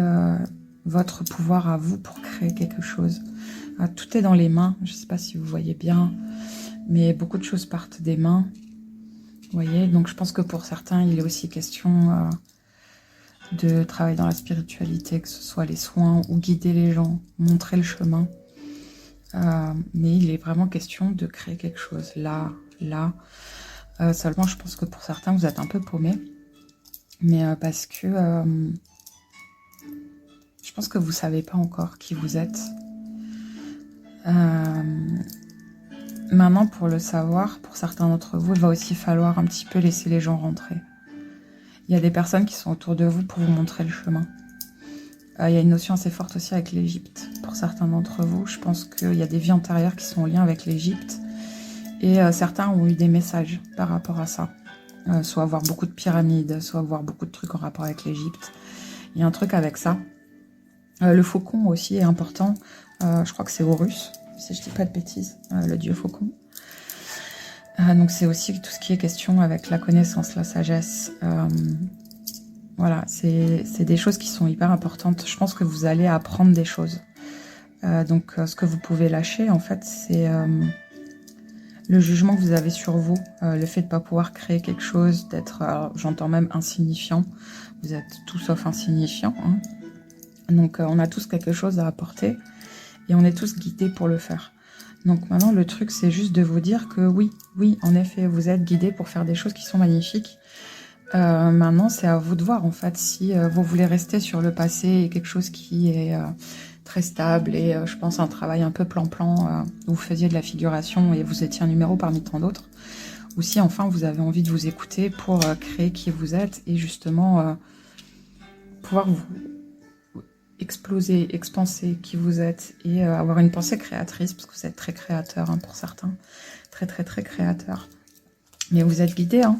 votre pouvoir à vous pour créer quelque chose. Tout est dans les mains, je ne sais pas si vous voyez bien, mais beaucoup de choses partent des mains. Vous voyez, donc je pense que pour certains, il est aussi question de travailler dans la spiritualité, que ce soit les soins ou guider les gens, montrer le chemin. Mais il est vraiment question de créer quelque chose là. Seulement, je pense que pour certains, vous êtes un peu paumés. Mais parce que je pense que vous ne savez pas encore qui vous êtes. Maintenant, pour le savoir, pour certains d'entre vous, il va aussi falloir un petit peu laisser les gens rentrer. Il y a des personnes qui sont autour de vous pour vous montrer le chemin. Il y a une notion assez forte aussi avec l'Égypte. Pour certains d'entre vous, je pense qu'il y a des vies antérieures qui sont en lien avec l'Égypte. Et certains ont eu des messages par rapport à ça. Soit voir beaucoup de pyramides, soit voir beaucoup de trucs en rapport avec l'Égypte. Il y a un truc avec ça. Le faucon aussi est important. Je crois que c'est Horus, si je ne dis pas de bêtises, le dieu faucon. Donc c'est aussi tout ce qui est question avec la connaissance, la sagesse. Voilà, c'est des choses qui sont hyper importantes. Je pense que vous allez apprendre des choses. Donc ce que vous pouvez lâcher, en fait, c'est le jugement que vous avez sur vous. Le fait de ne pas pouvoir créer quelque chose, d'être, j'entends même insignifiant. Vous êtes tout sauf insignifiant. Hein. Donc on a tous quelque chose à apporter et on est tous guidés pour le faire. Donc maintenant le truc c'est juste de vous dire que oui, en effet vous êtes guidés pour faire des choses qui sont magnifiques. Maintenant c'est à vous de voir en fait si vous voulez rester sur le passé et quelque chose qui est très stable et je pense un travail un peu plan-plan où vous faisiez de la figuration et vous étiez un numéro parmi tant d'autres, ou si enfin vous avez envie de vous écouter pour créer qui vous êtes et justement pouvoir vous exploser, expanser qui vous êtes et avoir une pensée créatrice, parce que vous êtes très créateur hein, pour certains, très créateur. Mais vous êtes guidé, hein,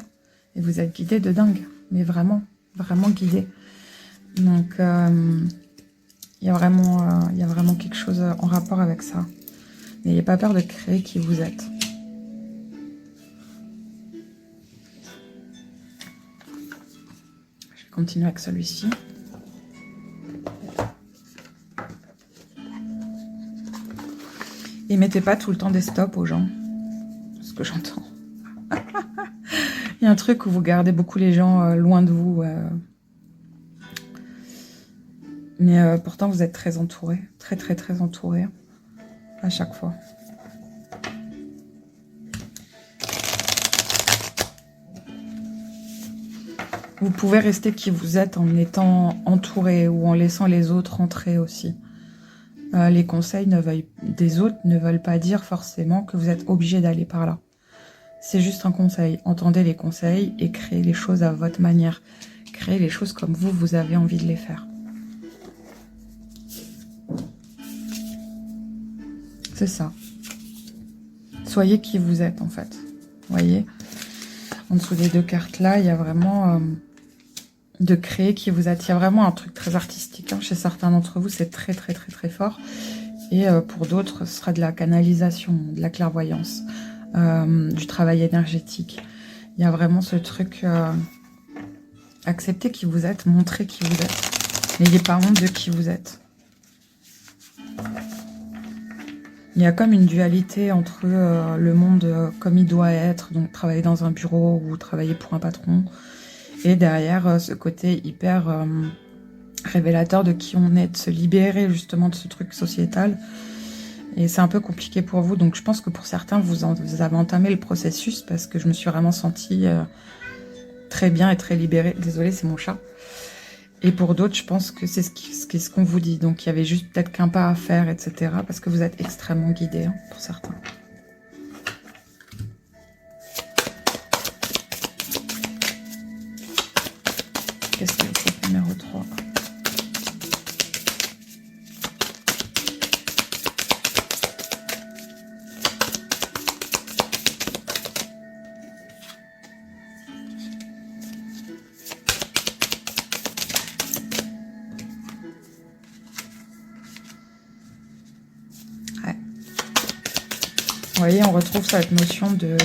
et vous êtes guidé de dingue, mais vraiment guidé. Donc il y a vraiment quelque chose en rapport avec ça. N'ayez pas peur de créer qui vous êtes. Je vais continuer avec celui-ci. Et mettez pas tout le temps des stops aux gens. C'est ce que j'entends. Il y a un truc où vous gardez beaucoup les gens loin de vous. Mais pourtant, vous êtes très entouré. Très entouré. À chaque fois. Vous pouvez rester qui vous êtes en étant entouré ou en laissant les autres entrer aussi. Les conseils des autres ne veulent pas dire forcément que vous êtes obligé d'aller par là. C'est juste un conseil. Entendez les conseils et créez les choses à votre manière. Créez les choses comme vous avez envie de les faire. C'est ça. Soyez qui vous êtes en fait. Vous voyez, en dessous des deux cartes là, il y a vraiment de créer qui vous êtes. Il y a vraiment un truc très artistique. Hein. Chez certains d'entre vous, c'est très fort. Et pour d'autres, ce sera de la canalisation, de la clairvoyance, du travail énergétique. Il y a vraiment ce truc, acceptez qui vous êtes, montrez qui vous êtes. N'ayez pas honte de qui vous êtes. Il y a comme une dualité entre le monde comme il doit être, donc travailler dans un bureau ou travailler pour un patron, et derrière ce côté hyper révélateur de qui on est, de se libérer justement de ce truc sociétal. Et c'est un peu compliqué pour vous, donc je pense que pour certains, vous avez entamé le processus parce que je me suis vraiment sentie très bien et très libérée. Désolée, c'est mon chat. Et pour d'autres, je pense que c'est ce qu'on vous dit. Donc il y avait juste peut-être qu'un pas à faire, etc. Parce que vous êtes extrêmement guidés hein, pour certains. Qu'est-ce que c'est numéro 3 ? voyez, on retrouve cette notion de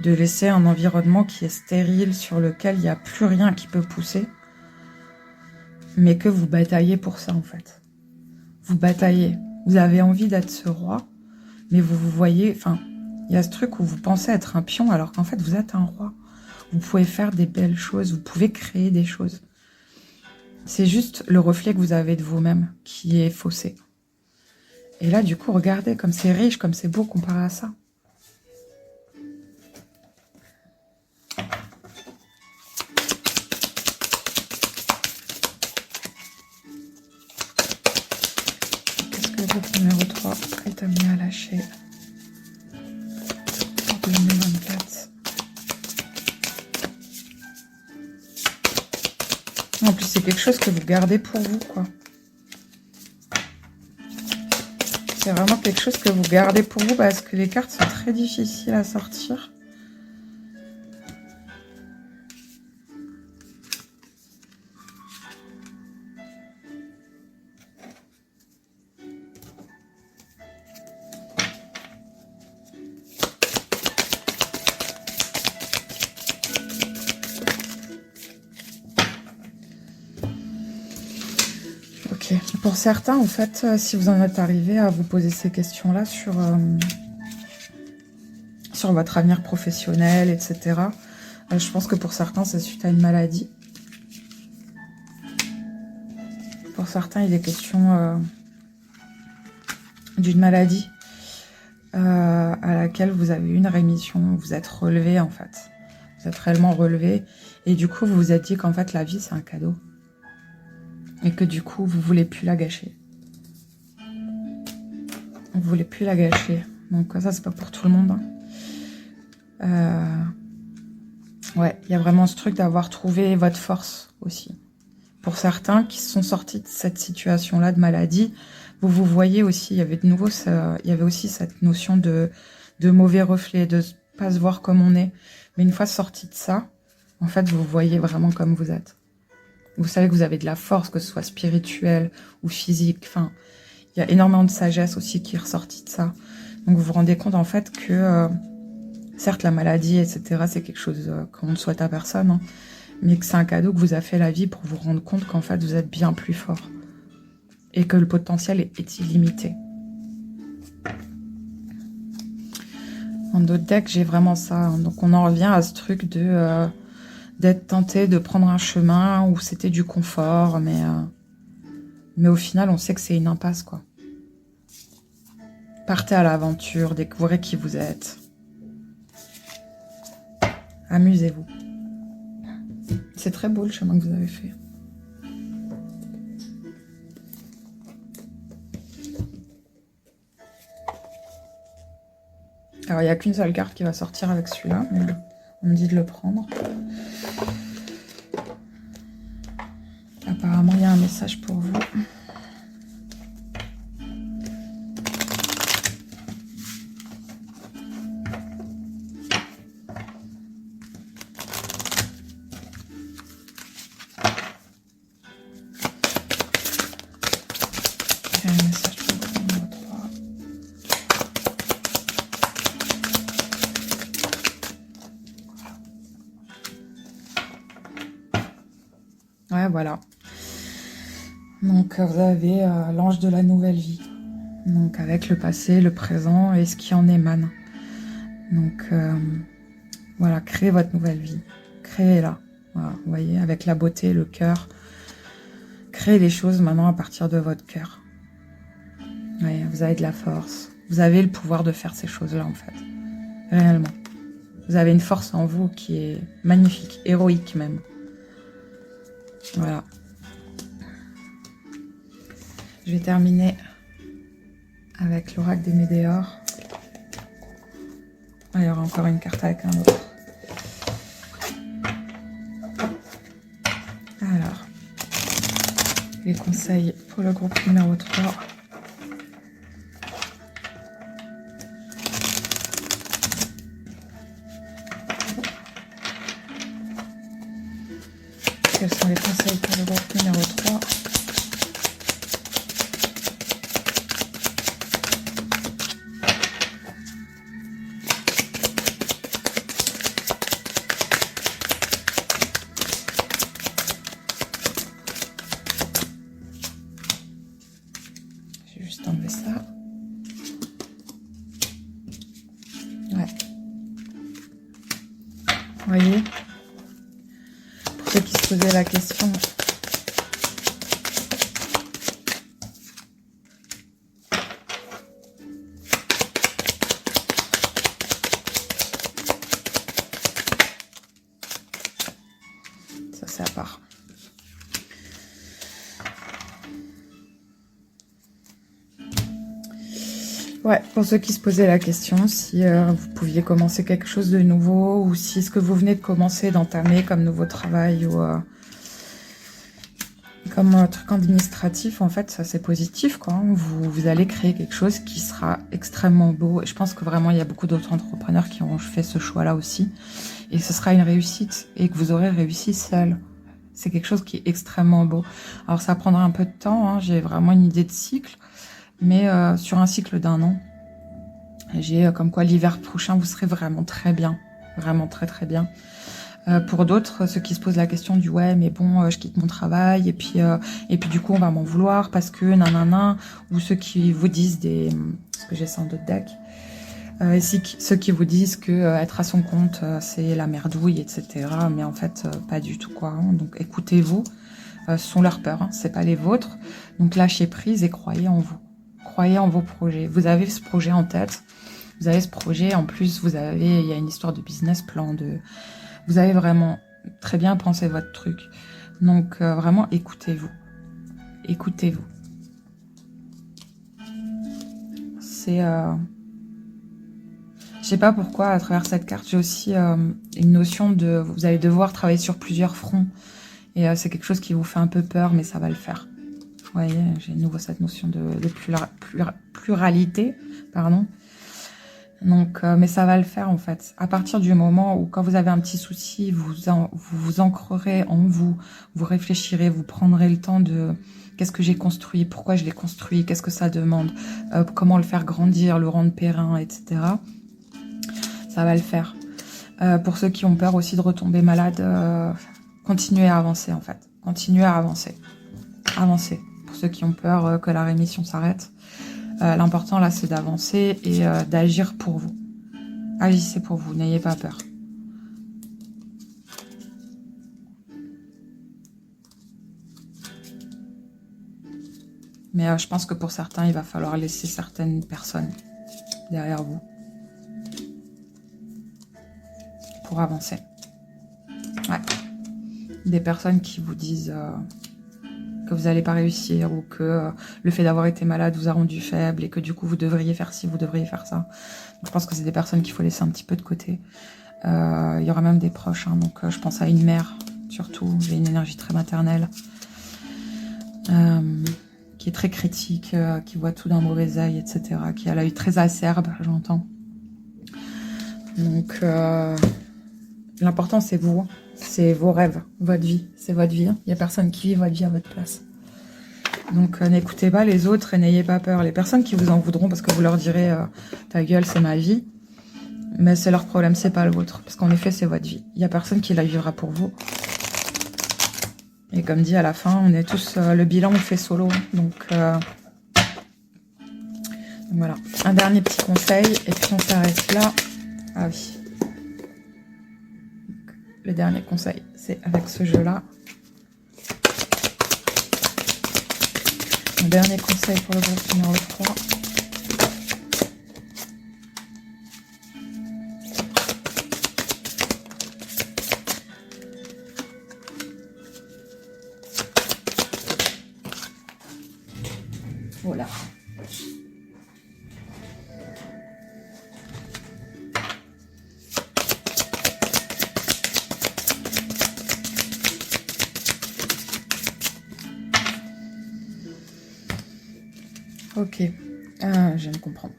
laisser un environnement qui est stérile, sur lequel il n'y a plus rien qui peut pousser. Mais que vous bataillez pour ça, en fait. Vous bataillez. Vous avez envie d'être ce roi, mais vous vous voyez... Enfin, il y a ce truc où vous pensez être un pion, alors qu'en fait, vous êtes un roi. Vous pouvez faire des belles choses, vous pouvez créer des choses. C'est juste le reflet que vous avez de vous-même qui est faussé. Et là, du coup, regardez comme c'est riche, comme c'est beau comparé à ça. Qu'est-ce que le groupe numéro 3 est amené à lâcher pour 2024? En plus, c'est quelque chose que vous gardez pour vous, quoi. C'est vraiment quelque chose que vous gardez pour vous parce que les cartes sont très difficiles à sortir. Ok. Pour certains, en fait, si vous en êtes arrivé à vous poser ces questions-là sur votre avenir professionnel, etc., je pense que pour certains, c'est suite à une maladie. Pour certains, il est question d'une maladie à laquelle vous avez eu une rémission, vous êtes relevé, en fait. Vous êtes réellement relevé. Et du coup, vous vous êtes dit qu'en fait, la vie, c'est un cadeau. Et que du coup, vous voulez plus la gâcher. Vous voulez plus la gâcher. Donc ça, c'est pas pour tout le monde. Ouais, il y a vraiment ce truc d'avoir trouvé votre force aussi. Pour certains qui sont sortis de cette situation-là de maladie, vous voyez aussi, il y avait de nouveau, il y avait aussi cette notion de mauvais reflet, de pas se voir comme on est. Mais une fois sorti de ça, en fait, vous voyez vraiment comme vous êtes. Vous savez que vous avez de la force, que ce soit spirituelle ou physique. Enfin, il y a énormément de sagesse aussi qui est ressortie de ça. Donc vous vous rendez compte en fait que, certes la maladie, etc., c'est quelque chose qu'on ne souhaite à personne, hein, mais que c'est un cadeau que vous a fait la vie pour vous rendre compte qu'en fait vous êtes bien plus fort. Et que le potentiel est illimité. En d'autres decks, j'ai vraiment ça. Hein. Donc on en revient à ce truc de... d'être tenté de prendre un chemin où c'était du confort, mais au final, on sait que c'est une impasse, quoi. Partez à l'aventure, découvrez qui vous êtes. Amusez-vous. C'est très beau le chemin que vous avez fait. Alors, il n'y a qu'une seule carte qui va sortir avec celui-là, mais on me dit de le prendre. Apparemment, il y a un message pour vous. Il y a un message pour vous, numéro 3. Ouais, voilà. Donc, vous avez l'ange de la nouvelle vie. Donc, avec le passé, le présent et ce qui en émane. Donc, voilà, créez votre nouvelle vie. Créez-la. Voilà, vous voyez, avec la beauté, le cœur. Créez les choses maintenant à partir de votre cœur. Ouais, vous avez de la force. Vous avez le pouvoir de faire ces choses-là, en fait. Réellement. Vous avez une force en vous qui est magnifique, héroïque même. Voilà. Je vais terminer avec l'oracle des Médéors. Ah, il y aura encore une carte avec un autre. Alors, les conseils pour le groupe numéro 3. Quels sont les conseils pour le groupe numéro 3? Ouais. Vous voyez, pour ceux qui se posaient la question, ça c'est à part. Ouais, pour ceux qui se posaient la question, si vous pouviez commencer quelque chose de nouveau, ou si ce que vous venez de commencer, d'entamer comme nouveau travail, ou comme un truc administratif, en fait, ça c'est positif, quoi. Vous allez créer quelque chose qui sera extrêmement beau. Et je pense que vraiment, il y a beaucoup d'autres entrepreneurs qui ont fait ce choix-là aussi. Et ce sera une réussite, et que vous aurez réussi seul. C'est quelque chose qui est extrêmement beau. Alors ça prendra un peu de temps, hein. J'ai vraiment une idée de cycle. Mais sur un cycle d'1 an, j'ai comme quoi l'hiver prochain, vous serez vraiment très bien. Vraiment très très bien. Pour d'autres, ceux qui se posent la question du ouais, mais bon, je quitte mon travail et puis du coup on va m'en vouloir parce que nanana, ou ceux qui vous disent parce que j'ai 102 decks, ceux qui vous disent que être à son compte c'est la merdouille, etc. Mais en fait pas du tout, quoi. Hein. Donc écoutez-vous, ce sont leurs peurs, hein, c'est pas les vôtres. Donc lâchez prise et croyez en vous. Croyez en vos projets. Vous avez ce projet en tête. Vous avez ce projet. En plus, il y a une histoire de business plan. Vous avez vraiment très bien pensé votre truc. Donc, vraiment, écoutez-vous. Écoutez-vous. C'est... Je sais pas pourquoi, à travers cette carte, j'ai aussi une notion de... Vous allez devoir travailler sur plusieurs fronts. Et c'est quelque chose qui vous fait un peu peur, mais ça va le faire. Vous voyez, j'ai de nouveau cette notion de pluralité, pardon. Donc, mais ça va le faire en fait. À partir du moment où, quand vous avez un petit souci, vous vous ancrerez en vous, vous réfléchirez, vous prendrez le temps de qu'est-ce que j'ai construit, pourquoi je l'ai construit, qu'est-ce que ça demande, comment le faire grandir, le rendre périn, etc. Ça va le faire. Pour ceux qui ont peur aussi de retomber malade, continuez à avancer en fait. Continuez à avancer. Avancez. Pour ceux qui ont peur que la rémission s'arrête, l'important là c'est d'avancer et d'agir pour vous. Agissez pour vous, n'ayez pas peur. Mais je pense que pour certains, il va falloir laisser certaines personnes derrière vous pour avancer. Ouais. Des personnes qui vous disent que vous n'allez pas réussir ou que le fait d'avoir été malade vous a rendu faible et que du coup vous devriez faire ci, vous devriez faire ça. Donc, je pense que c'est des personnes qu'il faut laisser un petit peu de côté. Il y aura même des proches, hein, donc je pense à une mère surtout, j'ai une énergie très maternelle, qui est très critique, qui voit tout d'un mauvais œil, etc., qui a l'œil très acerbe, j'entends. Donc l'important c'est vous. C'est vos rêves, votre vie, c'est votre vie. Il n'y a personne qui vit votre vie à votre place. Donc n'écoutez pas les autres et n'ayez pas peur. Les personnes qui vous en voudront parce que vous leur direz ta gueule c'est ma vie, mais c'est leur problème, c'est pas le vôtre. Parce qu'en effet c'est votre vie. Il n'y a personne qui la vivra pour vous. Et comme dit à la fin, on est tous le bilan on fait solo. Donc voilà. Un dernier petit conseil et puis on s'arrête là. Ah oui. Le dernier conseil, c'est avec ce jeu-là. Mon dernier conseil pour le groupe numéro 3. Voilà. Ok, je viens de comprendre.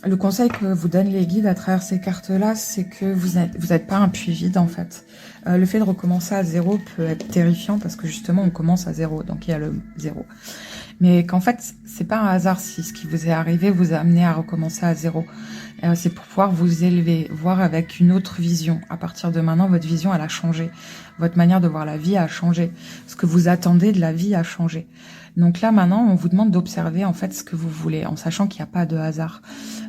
Le conseil que vous donnent les guides à travers ces cartes-là, c'est que vous êtes pas un puits vide en fait. Le fait de recommencer à zéro peut être terrifiant parce que justement on commence à zéro, donc il y a le zéro. Mais qu'en fait, c'est pas un hasard si ce qui vous est arrivé vous a amené à recommencer à zéro. C'est pour pouvoir vous élever, voir avec une autre vision. À partir de maintenant, votre vision, elle a changé. Votre manière de voir la vie a changé. Ce que vous attendez de la vie a changé. Donc là, maintenant, on vous demande d'observer en fait ce que vous voulez, en sachant qu'il n'y a pas de hasard.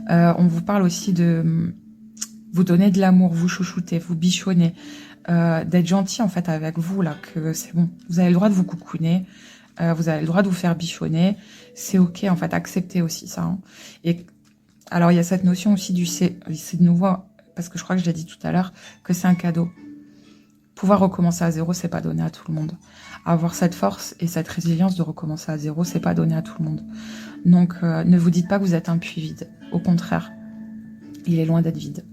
On vous parle aussi de vous donner de l'amour, vous chouchouter, vous bichonner, d'être gentil en fait avec vous, là, que c'est bon. Vous avez le droit de vous coucouner, vous avez le droit de vous faire bichonner. C'est ok, en fait, acceptez aussi ça. Hein. Et alors, il y a cette notion aussi du c'est de nouveau, parce que je crois que je l'ai dit tout à l'heure, que c'est un cadeau. Pouvoir recommencer à zéro, c'est pas donné à tout le monde. Avoir cette force et cette résilience de recommencer à zéro, c'est pas donné à tout le monde. Donc, ne vous dites pas que vous êtes un puits vide. Au contraire, il est loin d'être vide.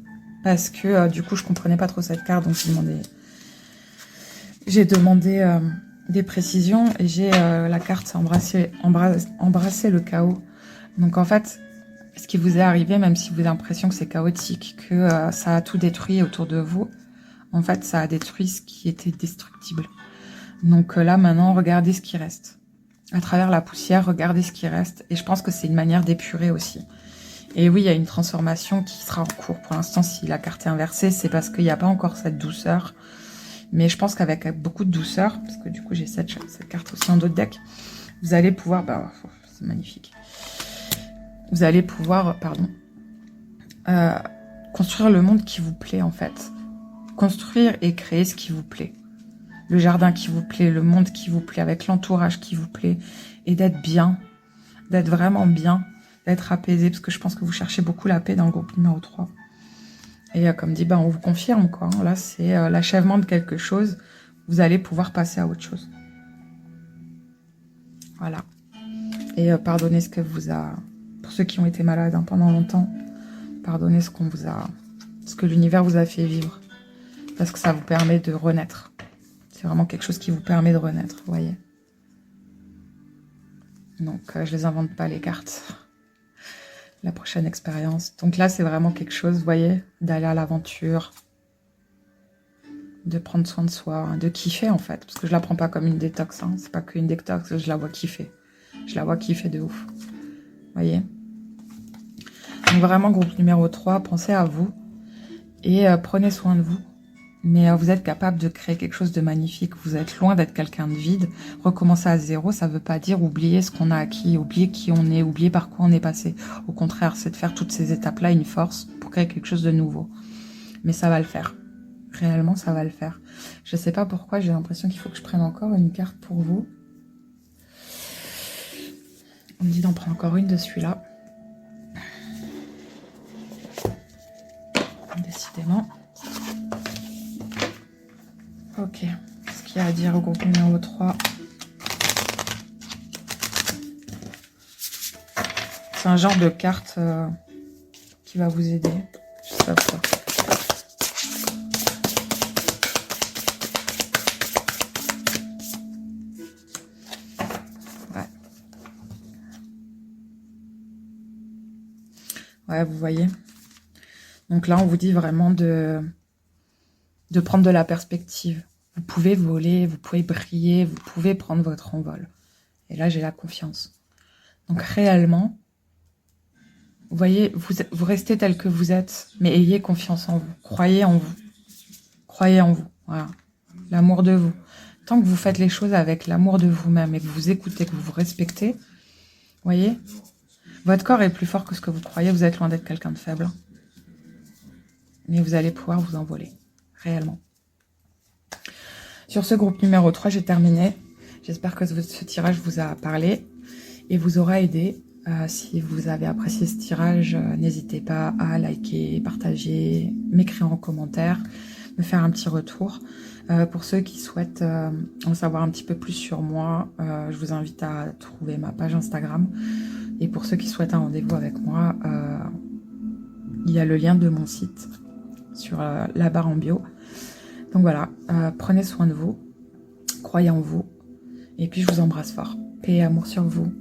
Parce que, du coup, je comprenais pas trop cette carte, donc j'ai demandé des précisions, et j'ai la carte, c'est embrasser le chaos. Donc, en fait, ce qui vous est arrivé, même si vous avez l'impression que c'est chaotique, que ça a tout détruit autour de vous, en fait, ça a détruit ce qui était destructible. Donc là, maintenant, regardez ce qui reste. À travers la poussière, regardez ce qui reste. Et je pense que c'est une manière d'épurer aussi. Et oui, il y a une transformation qui sera en cours. Pour l'instant, si la carte est inversée, c'est parce qu'il n'y a pas encore cette douceur. Mais je pense qu'avec beaucoup de douceur, parce que du coup, j'ai cette carte aussi en d'autres decks, vous allez pouvoir... Bah, c'est magnifique. Vous allez pouvoir, construire le monde qui vous plaît, en fait. Construire et créer ce qui vous plaît. Le jardin qui vous plaît, le monde qui vous plaît, avec l'entourage qui vous plaît. Et d'être bien, d'être vraiment bien, d'être apaisé, parce que je pense que vous cherchez beaucoup la paix dans le groupe numéro 3. Et comme dit, on vous confirme, quoi. Là, c'est l'achèvement de quelque chose. Vous allez pouvoir passer à autre chose. Voilà. Et pardonnez ce que vous a... Pour ceux qui ont été malades pendant longtemps, pardonnez ce que l'univers vous a fait vivre. Parce que ça vous permet de renaître. C'est vraiment quelque chose qui vous permet de renaître, vous voyez. Donc, je les invente pas, les cartes. La prochaine expérience. Donc là, c'est vraiment quelque chose, vous voyez, d'aller à l'aventure, de prendre soin de soi, de kiffer, en fait. Parce que je la prends pas comme une détox, hein. C'est pas qu'une détox, je la vois kiffer. Je la vois kiffer de ouf. Vous voyez. Donc vraiment, groupe numéro 3, pensez à vous. Et prenez soin de vous. Mais vous êtes capable de créer quelque chose de magnifique. Vous êtes loin d'être quelqu'un de vide. Recommencer à zéro, ça ne veut pas dire oublier ce qu'on a acquis, oublier qui on est, oublier par quoi on est passé. Au contraire, c'est de faire toutes ces étapes-là une force pour créer quelque chose de nouveau. Mais ça va le faire. Réellement, ça va le faire. Je ne sais pas pourquoi, j'ai l'impression qu'il faut que je prenne encore une carte pour vous. On me dit d'en prendre encore une de celui-là. Décidément. Ok, ce qu'il y a à dire au groupe numéro 3. C'est un genre de carte qui va vous aider. Je sais pas pourquoi. Ouais. Ouais, vous voyez. Donc là, on vous dit vraiment de prendre de la perspective. Vous pouvez voler, vous pouvez briller, vous pouvez prendre votre envol. Et là, j'ai la confiance. Donc réellement, vous voyez, vous restez tel que vous êtes, mais ayez confiance en vous. Croyez en vous. Croyez en vous. Voilà. L'amour de vous. Tant que vous faites les choses avec l'amour de vous-même et que vous vous écoutez, que vous vous respectez, vous voyez, votre corps est plus fort que ce que vous croyez. Vous êtes loin d'être quelqu'un de faible. Mais vous allez pouvoir vous envoler. Réellement. Sur ce groupe numéro 3, j'ai terminé. J'espère que ce tirage vous a parlé et vous aura aidé. Si vous avez apprécié ce tirage, n'hésitez pas à liker, partager, m'écrire en commentaire, me faire un petit retour. Pour ceux qui souhaitent en savoir un petit peu plus sur moi, je vous invite à trouver ma page Instagram. Et pour ceux qui souhaitent un rendez-vous avec moi, il y a le lien de mon site sur la barre en bio. Donc voilà, prenez soin de vous, croyez en vous, et puis je vous embrasse fort. Paix et amour sur vous.